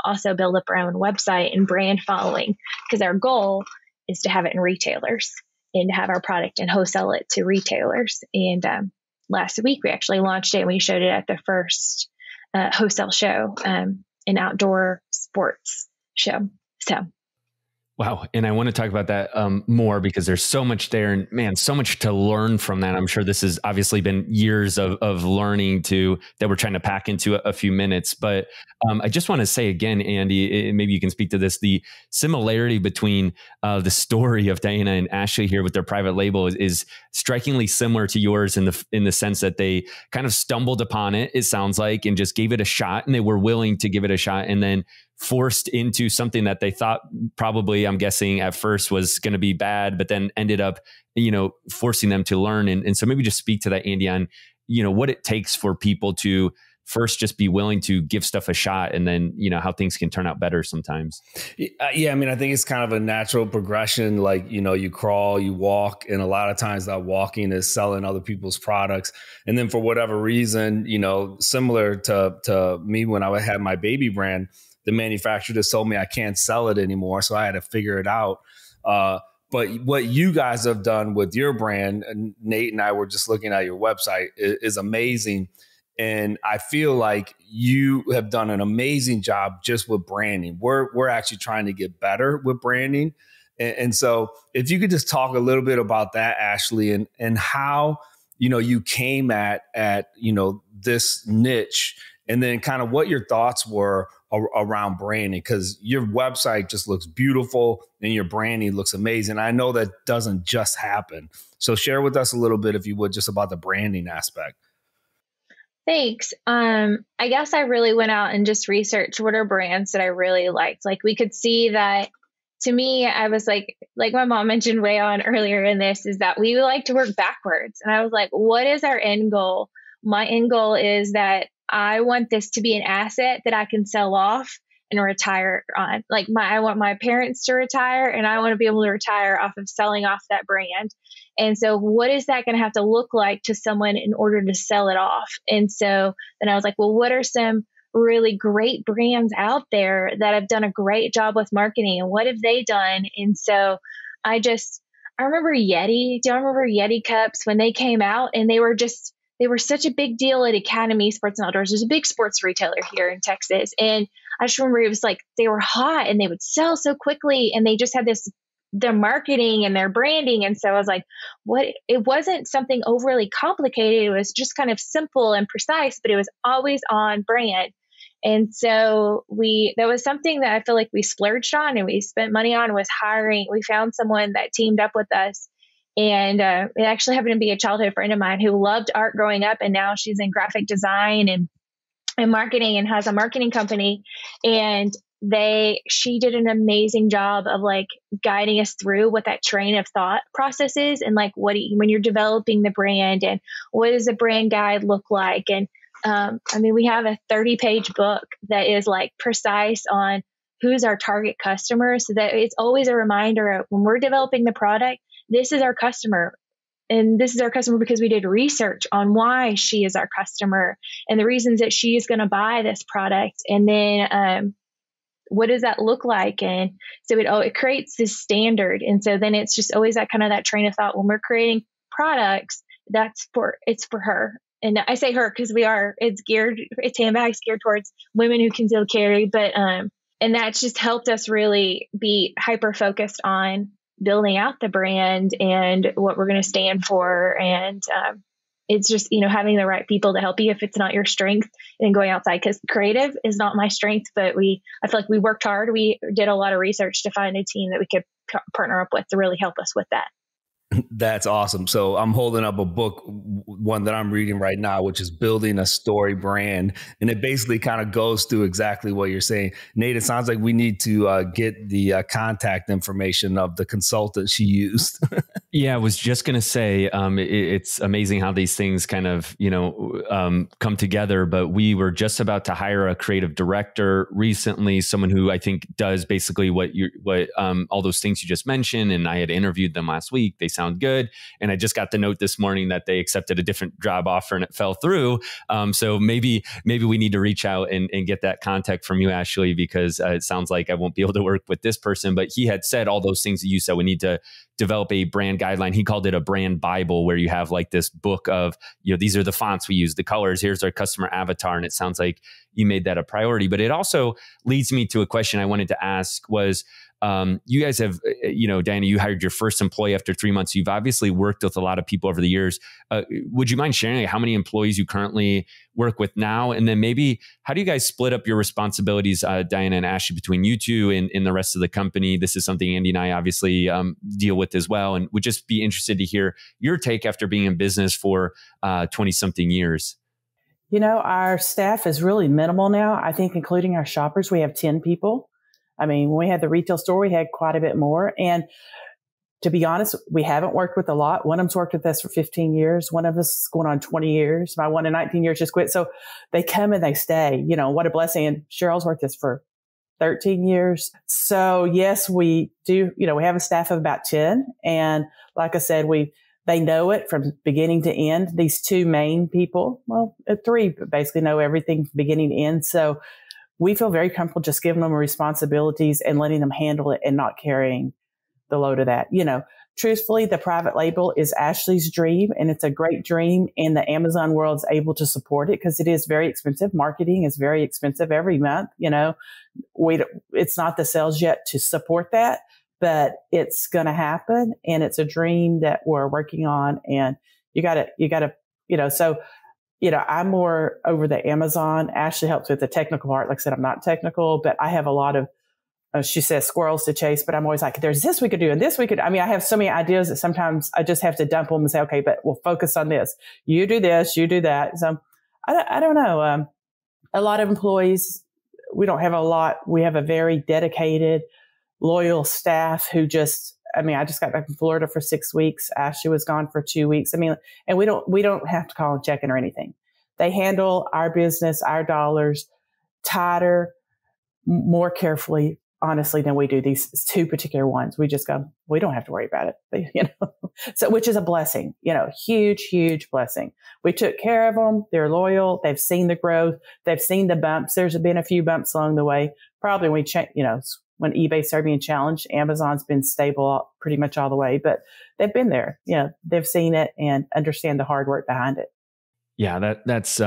also build up our own website and brand following. Because our goal is to have it in retailers and to have our product and wholesale it to retailers. And last week, we actually launched it and we showed it at the first wholesale show, an outdoor sports show. So. Wow. And I want to talk about that more because there's so much there and man, so much to learn from that. I'm sure this has obviously been years of learning that we're trying to pack into a few minutes. But I just want to say again, Andy, maybe you can speak to this, the similarity between the story of Diana and Ashley here with their private label is strikingly similar to yours in the sense that they kind of stumbled upon it sounds like, and just gave it a shot, and they were willing to give it a shot, and then forced into something that they thought probably, I'm guessing at first was going to be bad, but then ended up, forcing them to learn. And so maybe just speak to that, Andy, on, what it takes for people to first just be willing to give stuff a shot, and then, how things can turn out better sometimes. Yeah. I mean, I think it's kind of a natural progression. Like, you crawl, you walk, and a lot of times that walking is selling other people's products. And then for whatever reason, similar to me, when I had my baby brand, the manufacturer just told me I can't sell it anymore. So I had to figure it out. But what you guys have done with your brand, and Nate and I were just looking at your website, is amazing. And I feel like you have done an amazing job just with branding. We're actually trying to get better with branding. And so if you could just talk a little bit about that, Ashley, and how, you came at this niche, and then kind of what your thoughts were around branding, because your website just looks beautiful and your branding looks amazing. I know that doesn't just happen. So share with us a little bit, if you would, just about the branding aspect. Thanks. I guess I really went out and just researched what are brands that I really liked. Like, we could see that, to me, I was like my mom mentioned way on earlier in this, is that we like to work backwards. And I was like, what is our end goal? My end goal is that I want this to be an asset that I can sell off and retire on. Like, I want my parents to retire, and I want to be able to retire off of selling off that brand. And so what is that going to have to look like to someone in order to sell it off? And so then I was like, well, what are some really great brands out there that have done a great job with marketing, and what have they done? And so I remember Yeti. Do you remember Yeti cups when they came out? And they were such a big deal at Academy Sports and Outdoors. There's a big sports retailer here in Texas. And I just remember it was like, they were hot and they would sell so quickly, and they just had their marketing and their branding. And so I was like, it wasn't something overly complicated. It was just kind of simple and precise, but it was always on brand. And so that was something that I feel like we splurged on and we spent money on, was hiring. We found someone that teamed up with us. And it actually happened to be a childhood friend of mine who loved art growing up. And now she's in graphic design and marketing and has a marketing company. And she did an amazing job of like guiding us through what that train of thought process is. And like, when you're developing the brand, and what does a brand guide look like? And we have a 30-page book that is like precise on who's our target customer, so that it's always a reminder of, when we're developing the product, this is our customer. And this is our customer because we did research on why she is our customer and the reasons that she is going to buy this product. And then what does that look like? And so it creates this standard. And so then it's just always that train of thought when we're creating products, it's for her. And I say her because it's handbags geared towards women who can still carry. But, and that's just helped us really be hyper focused on building out the brand and what we're going to stand for. And it's just, having the right people to help you if it's not your strength, and going outside, because creative is not my strength, but I feel like we worked hard. We did a lot of research to find a team that we could partner up with to really help us with that. That's awesome. So I'm holding up a book, one that I'm reading right now, which is Building a Story Brand. And it basically kind of goes through exactly what you're saying. Nate, it sounds like we need to get the contact information of the consultant she used. Yeah, I was just going to say, it's amazing how these things kind of, come together. But we were just about to hire a creative director recently, someone who I think does basically what all those things you just mentioned. And I had interviewed them last week. They sound good. And I just got the note this morning that they accepted a different job offer and it fell through. So maybe we need to reach out and get that contact from you, Ashley, because it sounds like I won't be able to work with this person. But he had said all those things that you said. We need to develop a brand guideline. He called it a brand Bible, where you have like this book of, these are the fonts we use, the colors, here's our customer avatar. And it sounds like you made that a priority. But it also leads me to a question I wanted to ask was, You guys have, Diana, you hired your first employee after 3 months. You've obviously worked with a lot of people over the years. Would you mind sharing how many employees you currently work with now? And then maybe how do you guys split up your responsibilities, Diana and Ashley, between you two and the rest of the company? This is something Andy and I obviously deal with as well. And would just be interested to hear your take after being in business for 20 something years. Our staff is really minimal now. I think including our shoppers, we have 10 people. I mean, when we had the retail store, we had quite a bit more. And to be honest, we haven't worked with a lot. One of them's worked with us for 15 years. One of us is going on 20 years. My one in 19 years just quit. So they come and they stay. What a blessing. And Cheryl's worked with us for 13 years. So yes, we do. We have a staff of about 10. And like I said, they know it from beginning to end. These two main people, well, three basically know everything from beginning to end. So we feel very comfortable just giving them responsibilities and letting them handle it and not carrying the load of that. Truthfully, the private label is Ashley's dream, and it's a great dream, and the Amazon world is able to support it because it is very expensive. Marketing is very expensive every month. It's not the sales yet to support that, but it's going to happen, and it's a dream that we're working on. And you got to, so I'm more over the Amazon. Ashley helps with the technical part. Like I said, I'm not technical, but I have a lot of, she says squirrels to chase, but I'm always like, there's this we could do and this we could. I have so many ideas that sometimes I just have to dump them and say, okay, but we'll focus on this. You do this, you do that. So I don't know. A lot of employees, we don't have a lot. We have a very dedicated, loyal staff who I just got back from Florida for 6 weeks. Ashley was gone for 2 weeks. And we don't have to call and check in or anything. They handle our business, our dollars tighter, more carefully, honestly, than we do these two particular ones. We just go, we don't have to worry about it, so, which is a blessing, huge, huge blessing. We took care of them. They're loyal. They've seen the growth. They've seen the bumps. There's been a few bumps along the way. Probably when eBay started being challenged, Amazon's been stable pretty much all the way, but they've been there. They've seen it and understand the hard work behind it. Yeah, that's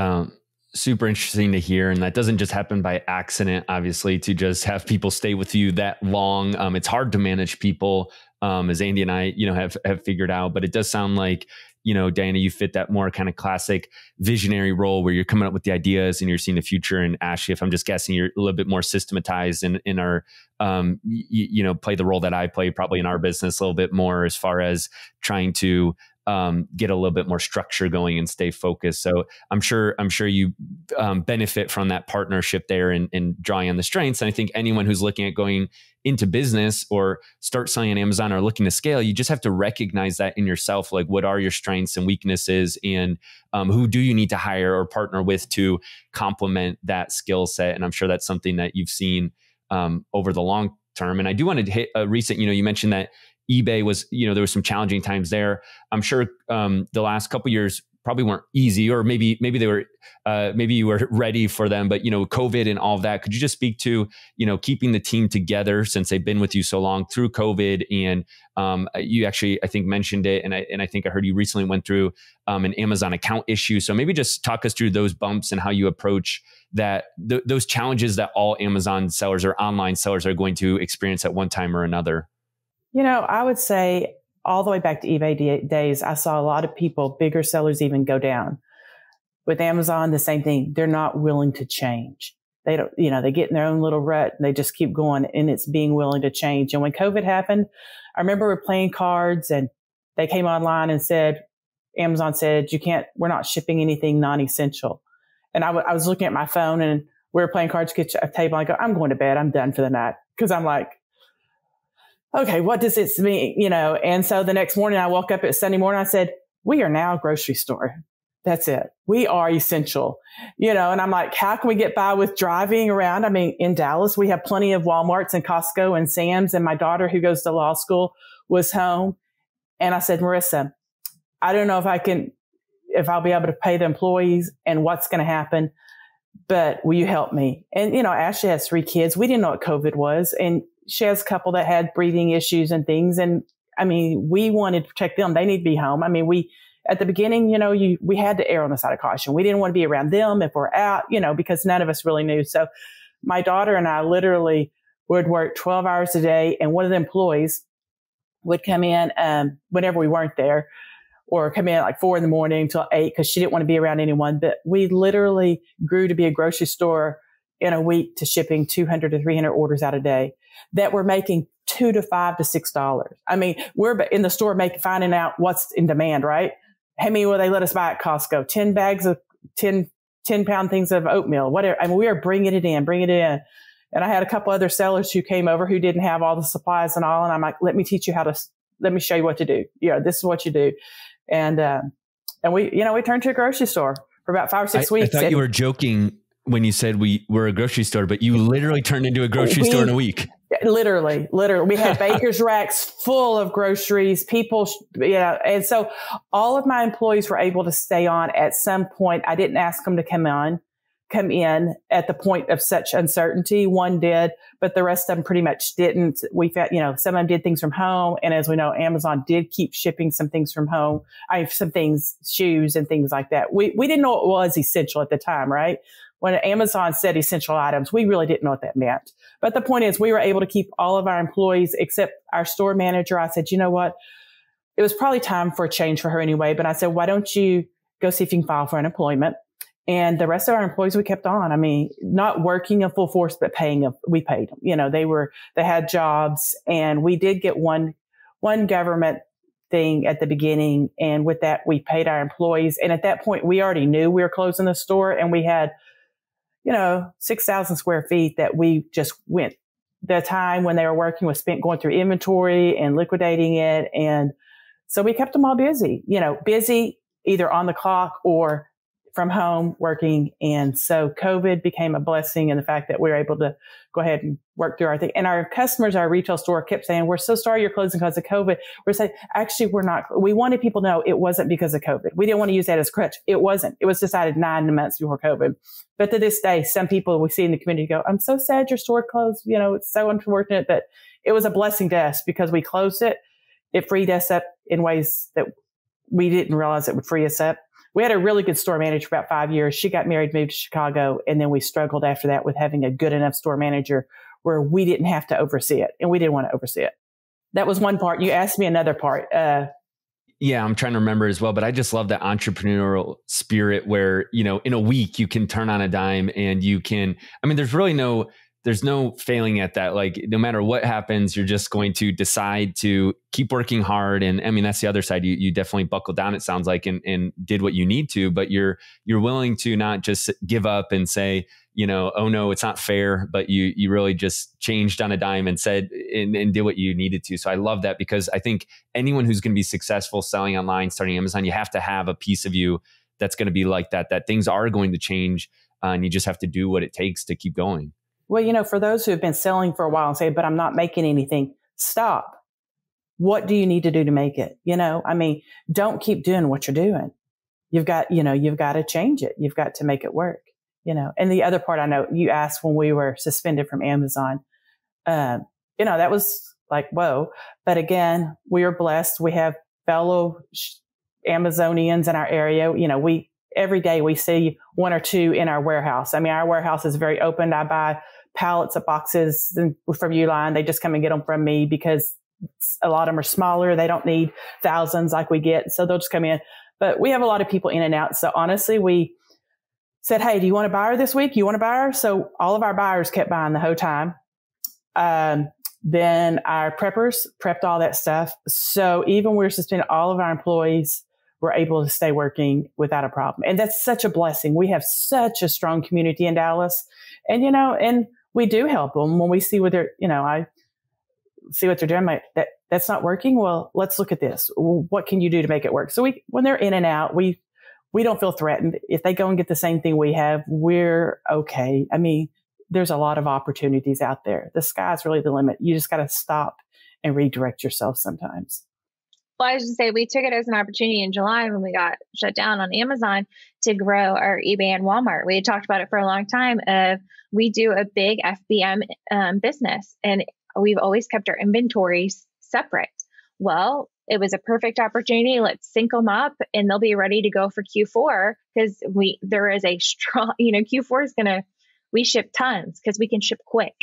super interesting to hear. And that doesn't just happen by accident, obviously, to just have people stay with you that long. It's hard to manage people, as Andy and I, have figured out, but it does sound like, Diana, you fit that more kind of classic visionary role where you're coming up with the ideas and you're seeing the future. And Ashley, if I'm just guessing, you're a little bit more systematized in our, play the role that I play probably in our business a little bit more as far as trying to get a little bit more structure going and stay focused. So I'm sure you benefit from that partnership there and drawing on the strengths. And I think anyone who's looking at going into business or start selling on Amazon or looking to scale, you just have to recognize that in yourself. Like, what are your strengths and weaknesses, and who do you need to hire or partner with to complement that skill set? And I'm sure that's something that you've seen over the long term. And I do want to hit a recent, you mentioned that eBay was, there was some challenging times there. I'm sure the last couple of years probably weren't easy, or maybe they were, maybe you were ready for them, but COVID and all of that. Could you just speak to, keeping the team together since they've been with you so long through COVID? And you actually, I think, mentioned it, and I think I heard you recently went through an Amazon account issue. So maybe just talk us through those bumps and how you approach that, those challenges that all Amazon sellers or online sellers are going to experience at one time or another. I would say all the way back to eBay days, I saw a lot of people, bigger sellers, even go down. With Amazon, the same thing. They're not willing to change. They don't, they get in their own little rut and they just keep going, and it's being willing to change. And when COVID happened, I remember we were playing cards and they came online and Amazon said, we're not shipping anything non-essential. And I was looking at my phone and we were playing cards, get a table. I go, I'm going to bed. I'm done for the night. Cause I'm like, okay, what does this mean? And so the next morning I woke up at Sunday morning, I said, we are now a grocery store. That's it. We are essential, and I'm like, how can we get by with driving around? In Dallas, we have plenty of Walmarts and Costco and Sam's, and my daughter who goes to law school was home. And I said, Marissa, I don't know if I'll be able to pay the employees and what's going to happen, but will you help me? And, Ashley has 3 kids. We didn't know what COVID was. And she has a couple that had breathing issues and things. And we wanted to protect them. They need to be home. At the beginning, we had to err on the side of caution. We didn't want to be around them if we're out, because none of us really knew. So my daughter and I literally would work 12 hours a day. And one of the employees would come in whenever we weren't there, or come in at like 4 a.m. until 8 because she didn't want to be around anyone. But we literally grew to be a grocery store in a week to shipping 200 to 300 orders out a day that were making $2 to $5 to $6. I mean, we're in the store finding out what's in demand, right? How many will they let us buy at Costco? 10 bags of 10-pound things of oatmeal, whatever. I mean, we are bringing it in. And I had a couple other sellers who came over who didn't have all the supplies and all. And I'm like, let me show you what to do. This is what you do. And we turned to a grocery store for about 5 or 6 weeks. I thought you were joking when you said we were a grocery store, but you literally turned into a grocery store in a week. Literally. We had baker's racks full of groceries, people, and so all of my employees were able to stay on at some point. I didn't ask them to come in at the point of such uncertainty. One did, but the rest of them pretty much didn't. We found, some of them did things from home. And as we know, Amazon did keep shipping some things from home. Some things, shoes and things like that. We didn't know it was essential at the time, right? When Amazon said essential items, we really didn't know what that meant. But the point is, we were able to keep all of our employees except our store manager. I said, you know what? It was probably time for a change for her anyway. But I said, why don't you go see if you can file for unemployment? And the rest of our employees, we kept on. I mean, not working a full force, but we paid them. They had jobs, and we did get one government thing at the beginning. And with that, we paid our employees. And at that point, we already knew we were closing the store, and we had, 6,000 square feet that we just went. The time when they were working was spent going through inventory and liquidating it. And so we kept them all busy, busy either on the clock or from home working. And so COVID became a blessing in the fact that we were able to go ahead and work through our thing. And our customers, our retail store kept saying, we're so sorry you're closing because of COVID. We're saying, actually, we're not. We wanted people to know it wasn't because of COVID. We didn't want to use that as a crutch. It wasn't. It was decided 9 months before COVID. But to this day, some people we see in the community go, I'm so sad your store closed. It's so unfortunate, but it was a blessing to us because we closed it. It freed us up in ways that we didn't realize it would free us up. We had a really good store manager for about 5 years. She got married, moved to Chicago, and then we struggled after that with having a good enough store manager where we didn't have to oversee it, and we didn't want to oversee it. That was one part. You asked me another part. Yeah, I'm trying to remember as well, but I just love that entrepreneurial spirit where, in a week you can turn on a dime and you can, there's no failing at that. Like no matter what happens, you're just going to decide to keep working hard. And that's the other side. You definitely buckled down, it sounds like, and did what you need to, but you're willing to not just give up and say, oh no, it's not fair, but you really just changed on a dime and said, and did what you needed to. So I love that because I think anyone who's going to be successful selling online, starting Amazon, you have to have a piece of you that's going to be like that things are going to change and you just have to do what it takes to keep going. Well, for those who have been selling for a while and say, but I'm not making anything, stop. What do you need to do to make it? Don't keep doing what you're doing. You've got to change it. You've got to make it work, And the other part I know you asked when we were suspended from Amazon, that was like, whoa. But again, we are blessed. We have fellow Amazonians in our area. Every day we see one or two in our warehouse. Our warehouse is very open. I buy pallets of boxes from Uline. They just come and get them from me because a lot of them are smaller. They don't need thousands like we get. So they'll just come in. But we have a lot of people in and out. So honestly, we said, hey, do you want a buyer this week? You want a buyer? So all of our buyers kept buying the whole time. Then our preppers prepped all that stuff. So even we were suspended, all of our employees were able to stay working without a problem. And that's such a blessing. We have such a strong community in Dallas. And, and we do help them when we see what they're, I see what they're doing. That's not working. Well, let's look at this. What can you do to make it work? So when they're in and out, we don't feel threatened. If they go and get the same thing we have, we're okay. There's a lot of opportunities out there. The sky's really the limit. You just got to stop and redirect yourself sometimes. Well, I was just say we took it as an opportunity in July when we got shut down on Amazon to grow our eBay and Walmart. We had talked about it for a long time. We do a big FBM business, and we've always kept our inventories separate. Well, it was a perfect opportunity. Let's sync them up, and they'll be ready to go for Q4 because there is a strong, Q4 is we ship tons because we can ship quick.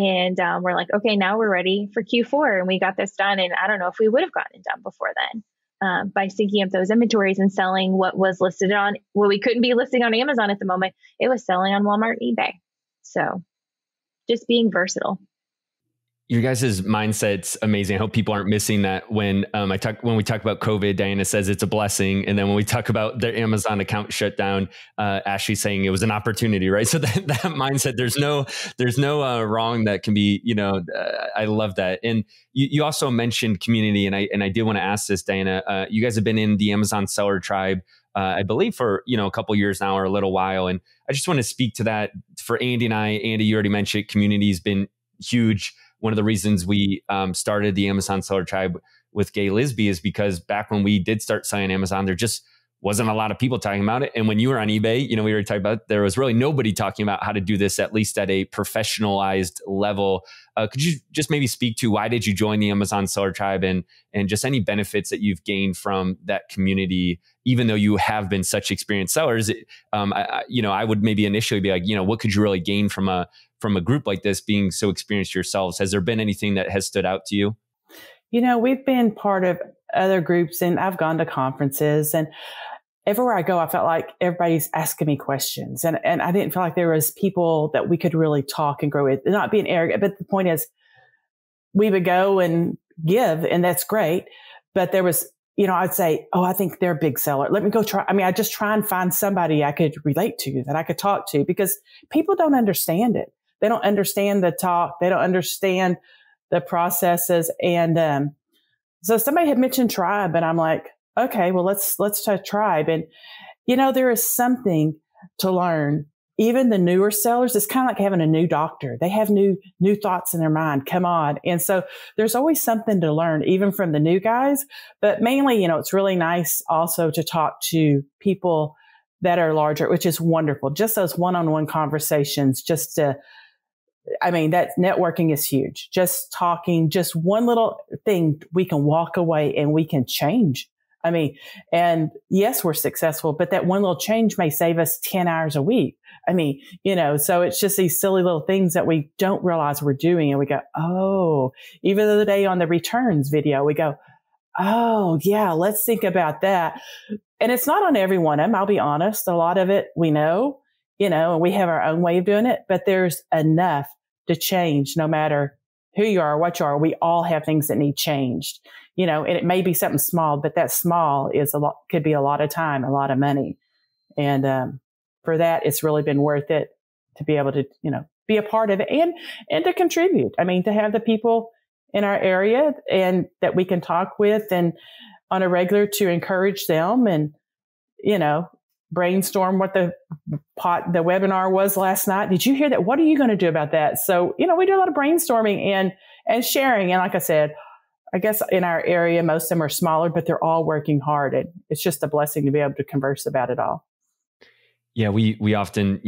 And we're like, okay, now we're ready for Q4. And we got this done. And I don't know if we would have gotten it done before then. By syncing up those inventories and selling what was listed on, well, we couldn't be listing on Amazon at the moment. It was selling on Walmart and eBay. So just being versatile. Your guys' mindset's amazing. I hope people aren't missing that when we talk about COVID, Diana says it's a blessing. And then when we talk about their Amazon account shut down, Ashley's saying it was an opportunity, right? So that mindset, there's no wrong that can be, I love that. And you also mentioned community. And I did want to ask this, Diana, you guys have been in the Amazon seller tribe, I believe for, a couple years now or a little while. And I just want to speak to that for Andy and I. Andy, you already mentioned community's been huge. One of the reasons we started the Amazon Seller Tribe with Gay Lisby is because back when we did start selling Amazon, there just wasn't a lot of people talking about it. And when you were on eBay, we already talked about, there was really nobody talking about how to do this, at least at a professionalized level. Could you just maybe speak to why did you join the Amazon Seller Tribe and just any benefits that you've gained from that community, even though you have been such experienced sellers? I would maybe initially be like, what could you really gain from a group like this, being so experienced yourselves? Has there been anything that has stood out to you? We've been part of other groups and I've gone to conferences, and everywhere I go, I felt like everybody's asking me questions, and I didn't feel like there was people that we could really talk and grow with, not being arrogant. But the point is, we would go and give, and that's great. But there was, I'd say, oh, I think they're a big seller. Let me go try. I just try and find somebody I could relate to, that I could talk to, because people don't understand it. They don't understand the talk. They don't understand the processes. And so somebody had mentioned tribe, and I'm like, okay, well, let's try tribe. And, there is something to learn. Even the newer sellers, it's kind of like having a new doctor. They have new thoughts in their mind. Come on. And so there's always something to learn, even from the new guys. But mainly, it's really nice also to talk to people that are larger, which is wonderful. Just those one-on-one conversations, that networking is huge. Just talking, just one little thing, we can walk away and we can change. And yes, we're successful, but that one little change may save us 10 hours a week. So it's just these silly little things that we don't realize we're doing. And we go, oh, even the other day on the returns video, we go, oh yeah, let's think about that. And it's not on every one of them. I'll be honest. A lot of it we know, and we have our own way of doing it, but there's enough to change no matter who you are, what you are. We all have things that need changed, and it may be something small, but that small could be a lot of time, a lot of money. And, for that, it's really been worth it to be able to, be a part of it and to contribute. To have the people in our area and that we can talk with and on a regular to encourage them and, brainstorm what the webinar was last night. Did you hear that? What are you going to do about that? So, we do a lot of brainstorming and sharing. And like I said, I guess in our area, most of them are smaller, but they're all working hard. And it's just a blessing to be able to converse about it all. Yeah, we often,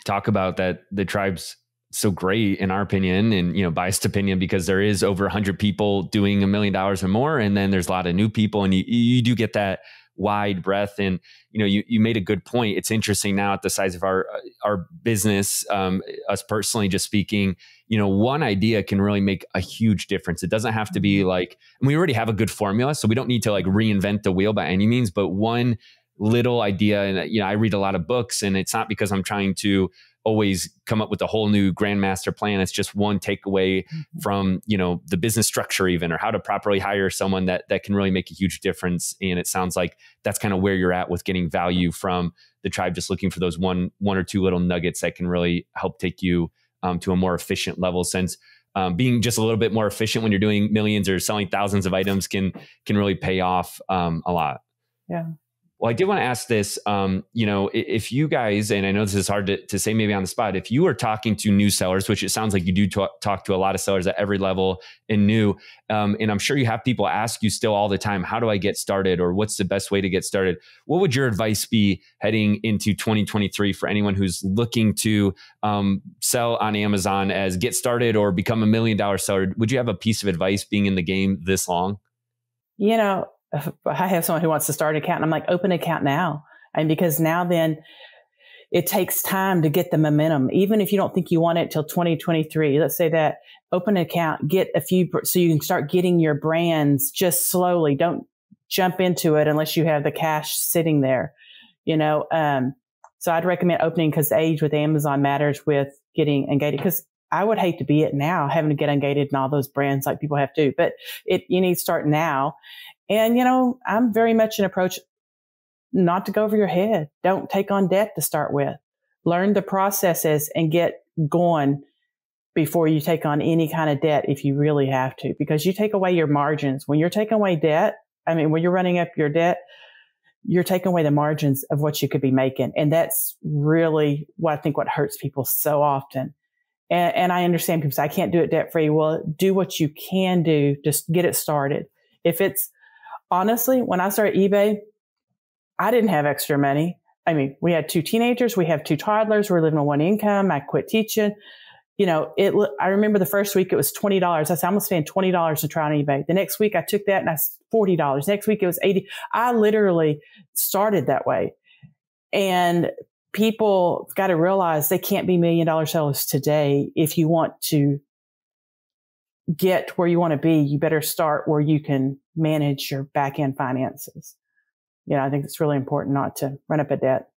talk about that the tribe's so great in our opinion and, biased opinion, because there is over 100 people doing $1 million or more. And then there's a lot of new people, and you do get that wide breadth. And, you made a good point. It's interesting now at the size of our business, us personally, just speaking, one idea can really make a huge difference. It doesn't have to be like, and we already have a good formula, so we don't need to like reinvent the wheel by any means, but one little idea. And, I read a lot of books, and it's not because I'm trying to always come up with a whole new grandmaster plan. It's just one takeaway from, the business structure even, or how to properly hire someone that can really make a huge difference. And it sounds like that's kind of where you're at with getting value from the tribe, just looking for those one or two little nuggets that can really help take you to a more efficient level, since being just a little bit more efficient when you're doing millions or selling thousands of items can really pay off a lot. Yeah. Well, I did want to ask this, if you guys, and I know this is hard to say maybe on the spot, if you are talking to new sellers, which it sounds like you do talk to a lot of sellers at every level and new, and I'm sure you have people ask you still all the time, how do I get started? Or what's the best way to get started? What would your advice be heading into 2023 for anyone who's looking to sell on Amazon as get started or become $1 million seller? Would you have a piece of advice being in the game this long? I have someone who wants to start an account, and I'm like, open an account now. And because now then it takes time to get the momentum. Even if you don't think you want it till 2023, let's say that, open an account, get a few, so you can start getting your brands just slowly. Don't jump into it unless you have the cash sitting there, So I'd recommend opening, because the age with Amazon matters with getting ungated, because I would hate to be it now, having to get ungated and all those brands like people have to, but you need to start now. And, I'm very much an approach not to go over your head. Don't take on debt to start with. Learn the processes and get going before you take on any kind of debt if you really have to, because you take away your margins. When you're taking away debt, when you're running up your debt, you're taking away the margins of what you could be making. And that's really what hurts people so often. And I understand people say, I can't do it debt free. Well, do what you can do. Just get it started. Honestly, when I started eBay, I didn't have extra money. We had 2 teenagers. We have 2 toddlers. We're living on one income. I quit teaching. I remember the first week it was $20. I said, I'm going to spend $20 to try on eBay. The next week I took that and I $40. Next week it was $80. I literally started that way. And people got to realize they can't be $1 million sellers today. If you want to get where you want to be, you better start where you can manage your back end finances. I think it's really important not to run up a debt.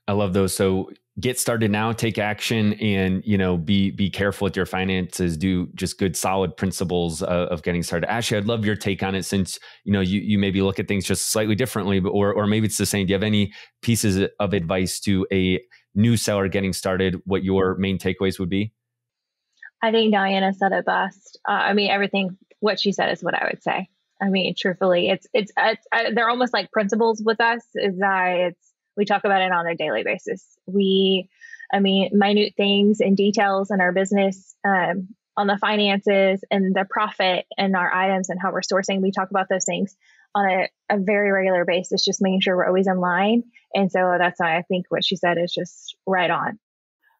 I love those. So get started now, take action, and, be careful with your finances. Do just good, solid principles of getting started. Ashley, I'd love your take on it, since, you maybe look at things just slightly differently, but, or maybe it's the same. Do you have any pieces of advice to a new seller getting started, what your main takeaways would be? I think Diana said it best. Everything, what she said is what I would say. Truthfully, they're almost like principles with us, is that we talk about it on a daily basis. Minute things and details in our business, on the finances and the profit and our items and how we're sourcing. We talk about those things on a very regular basis, just making sure we're always in line. And so that's why I think what she said is just right on.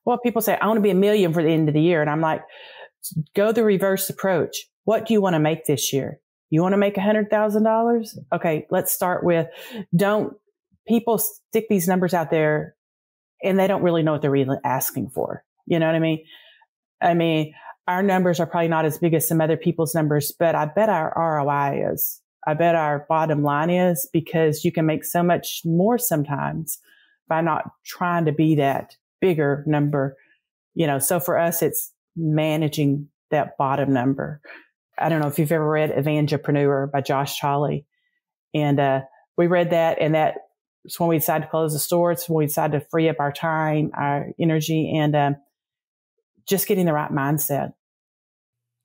Well, people say, I want to be $1 million for the end of the year. And I'm like, go the reverse approach. What do you want to make this year? You want to make $100,000? Okay, let's start with, people stick these numbers out there and they don't really know what they're really asking for. You know what I mean? Our numbers are probably not as big as some other people's numbers, but I bet our ROI is. I bet our bottom line is, because you can make so much more sometimes by not trying to be that bigger number. So for us, it's managing that bottom number. I don't know if you've ever read AMZProfessional by Josh Hawley. And we read that, and that's when we decided to close the store. It's when we decided to free up our time, our energy, and just getting the right mindset.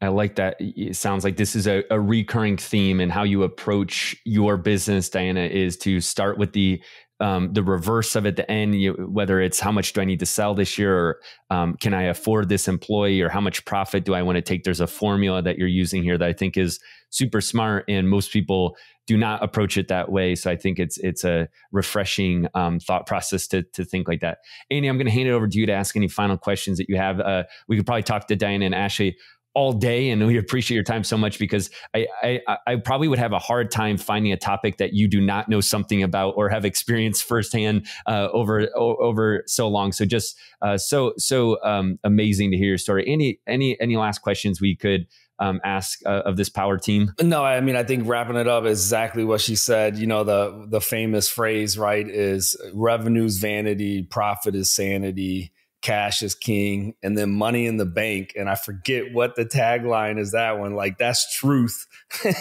I like that. It sounds like this is a recurring theme in how you approach your business, Diana, is to start with the reverse of it at the end, whether it's how much do I need to sell this year, or can I afford this employee, or how much profit do I want to take? There's a formula that you're using here that I think is super smart, and most people do not approach it that way. So I think it's a refreshing thought process to think like that. Andy, I'm going to hand it over to you to ask any final questions that you have. We could probably talk to Diana and Ashley all day, and we appreciate your time so much, because I probably would have a hard time finding a topic that you do not know something about or have experienced firsthand over so long. So just so amazing to hear your story. Any last questions we could ask of this power team? No, I think wrapping it up is exactly what she said. The famous phrase, right, is revenue's vanity, profit is sanity, cash is king, and then money in the bank. And I forget what the tagline is, that one. Like, that's truth.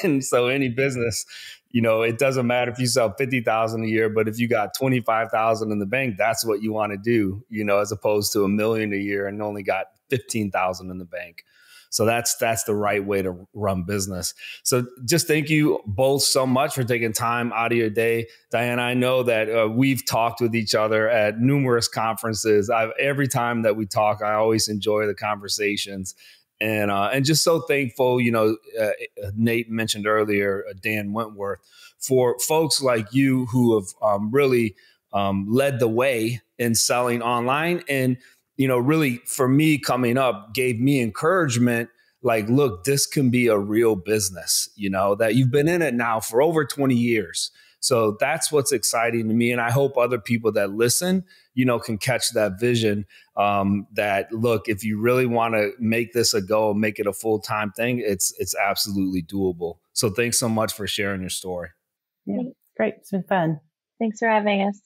And so any business, it doesn't matter if you sell 50,000 a year, but if you got 25,000 in the bank, that's what you want to do, as opposed to $1 million a year and only got 15,000 in the bank. So that's the right way to run business. So just thank you both so much for taking time out of your day. Diana, I know that we've talked with each other at numerous conferences. Every time that we talk, I always enjoy the conversations. And just so thankful, Nate mentioned earlier, Dan Wentworth, for folks like you who have really led the way in selling online. And really for me coming up, gave me encouragement. Like, look, this can be a real business, that you've been in it now for over 20 years. So that's what's exciting to me. And I hope other people that listen, can catch that vision, that look, if you really want to make this a goal, make it a full-time thing, it's absolutely doable. So thanks so much for sharing your story. Yeah, great. It's been fun. Thanks for having us.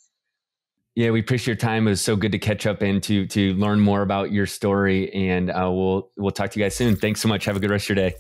Yeah, we appreciate your time. It was so good to catch up and to learn more about your story. And we'll talk to you guys soon. Thanks so much. Have a good rest of your day.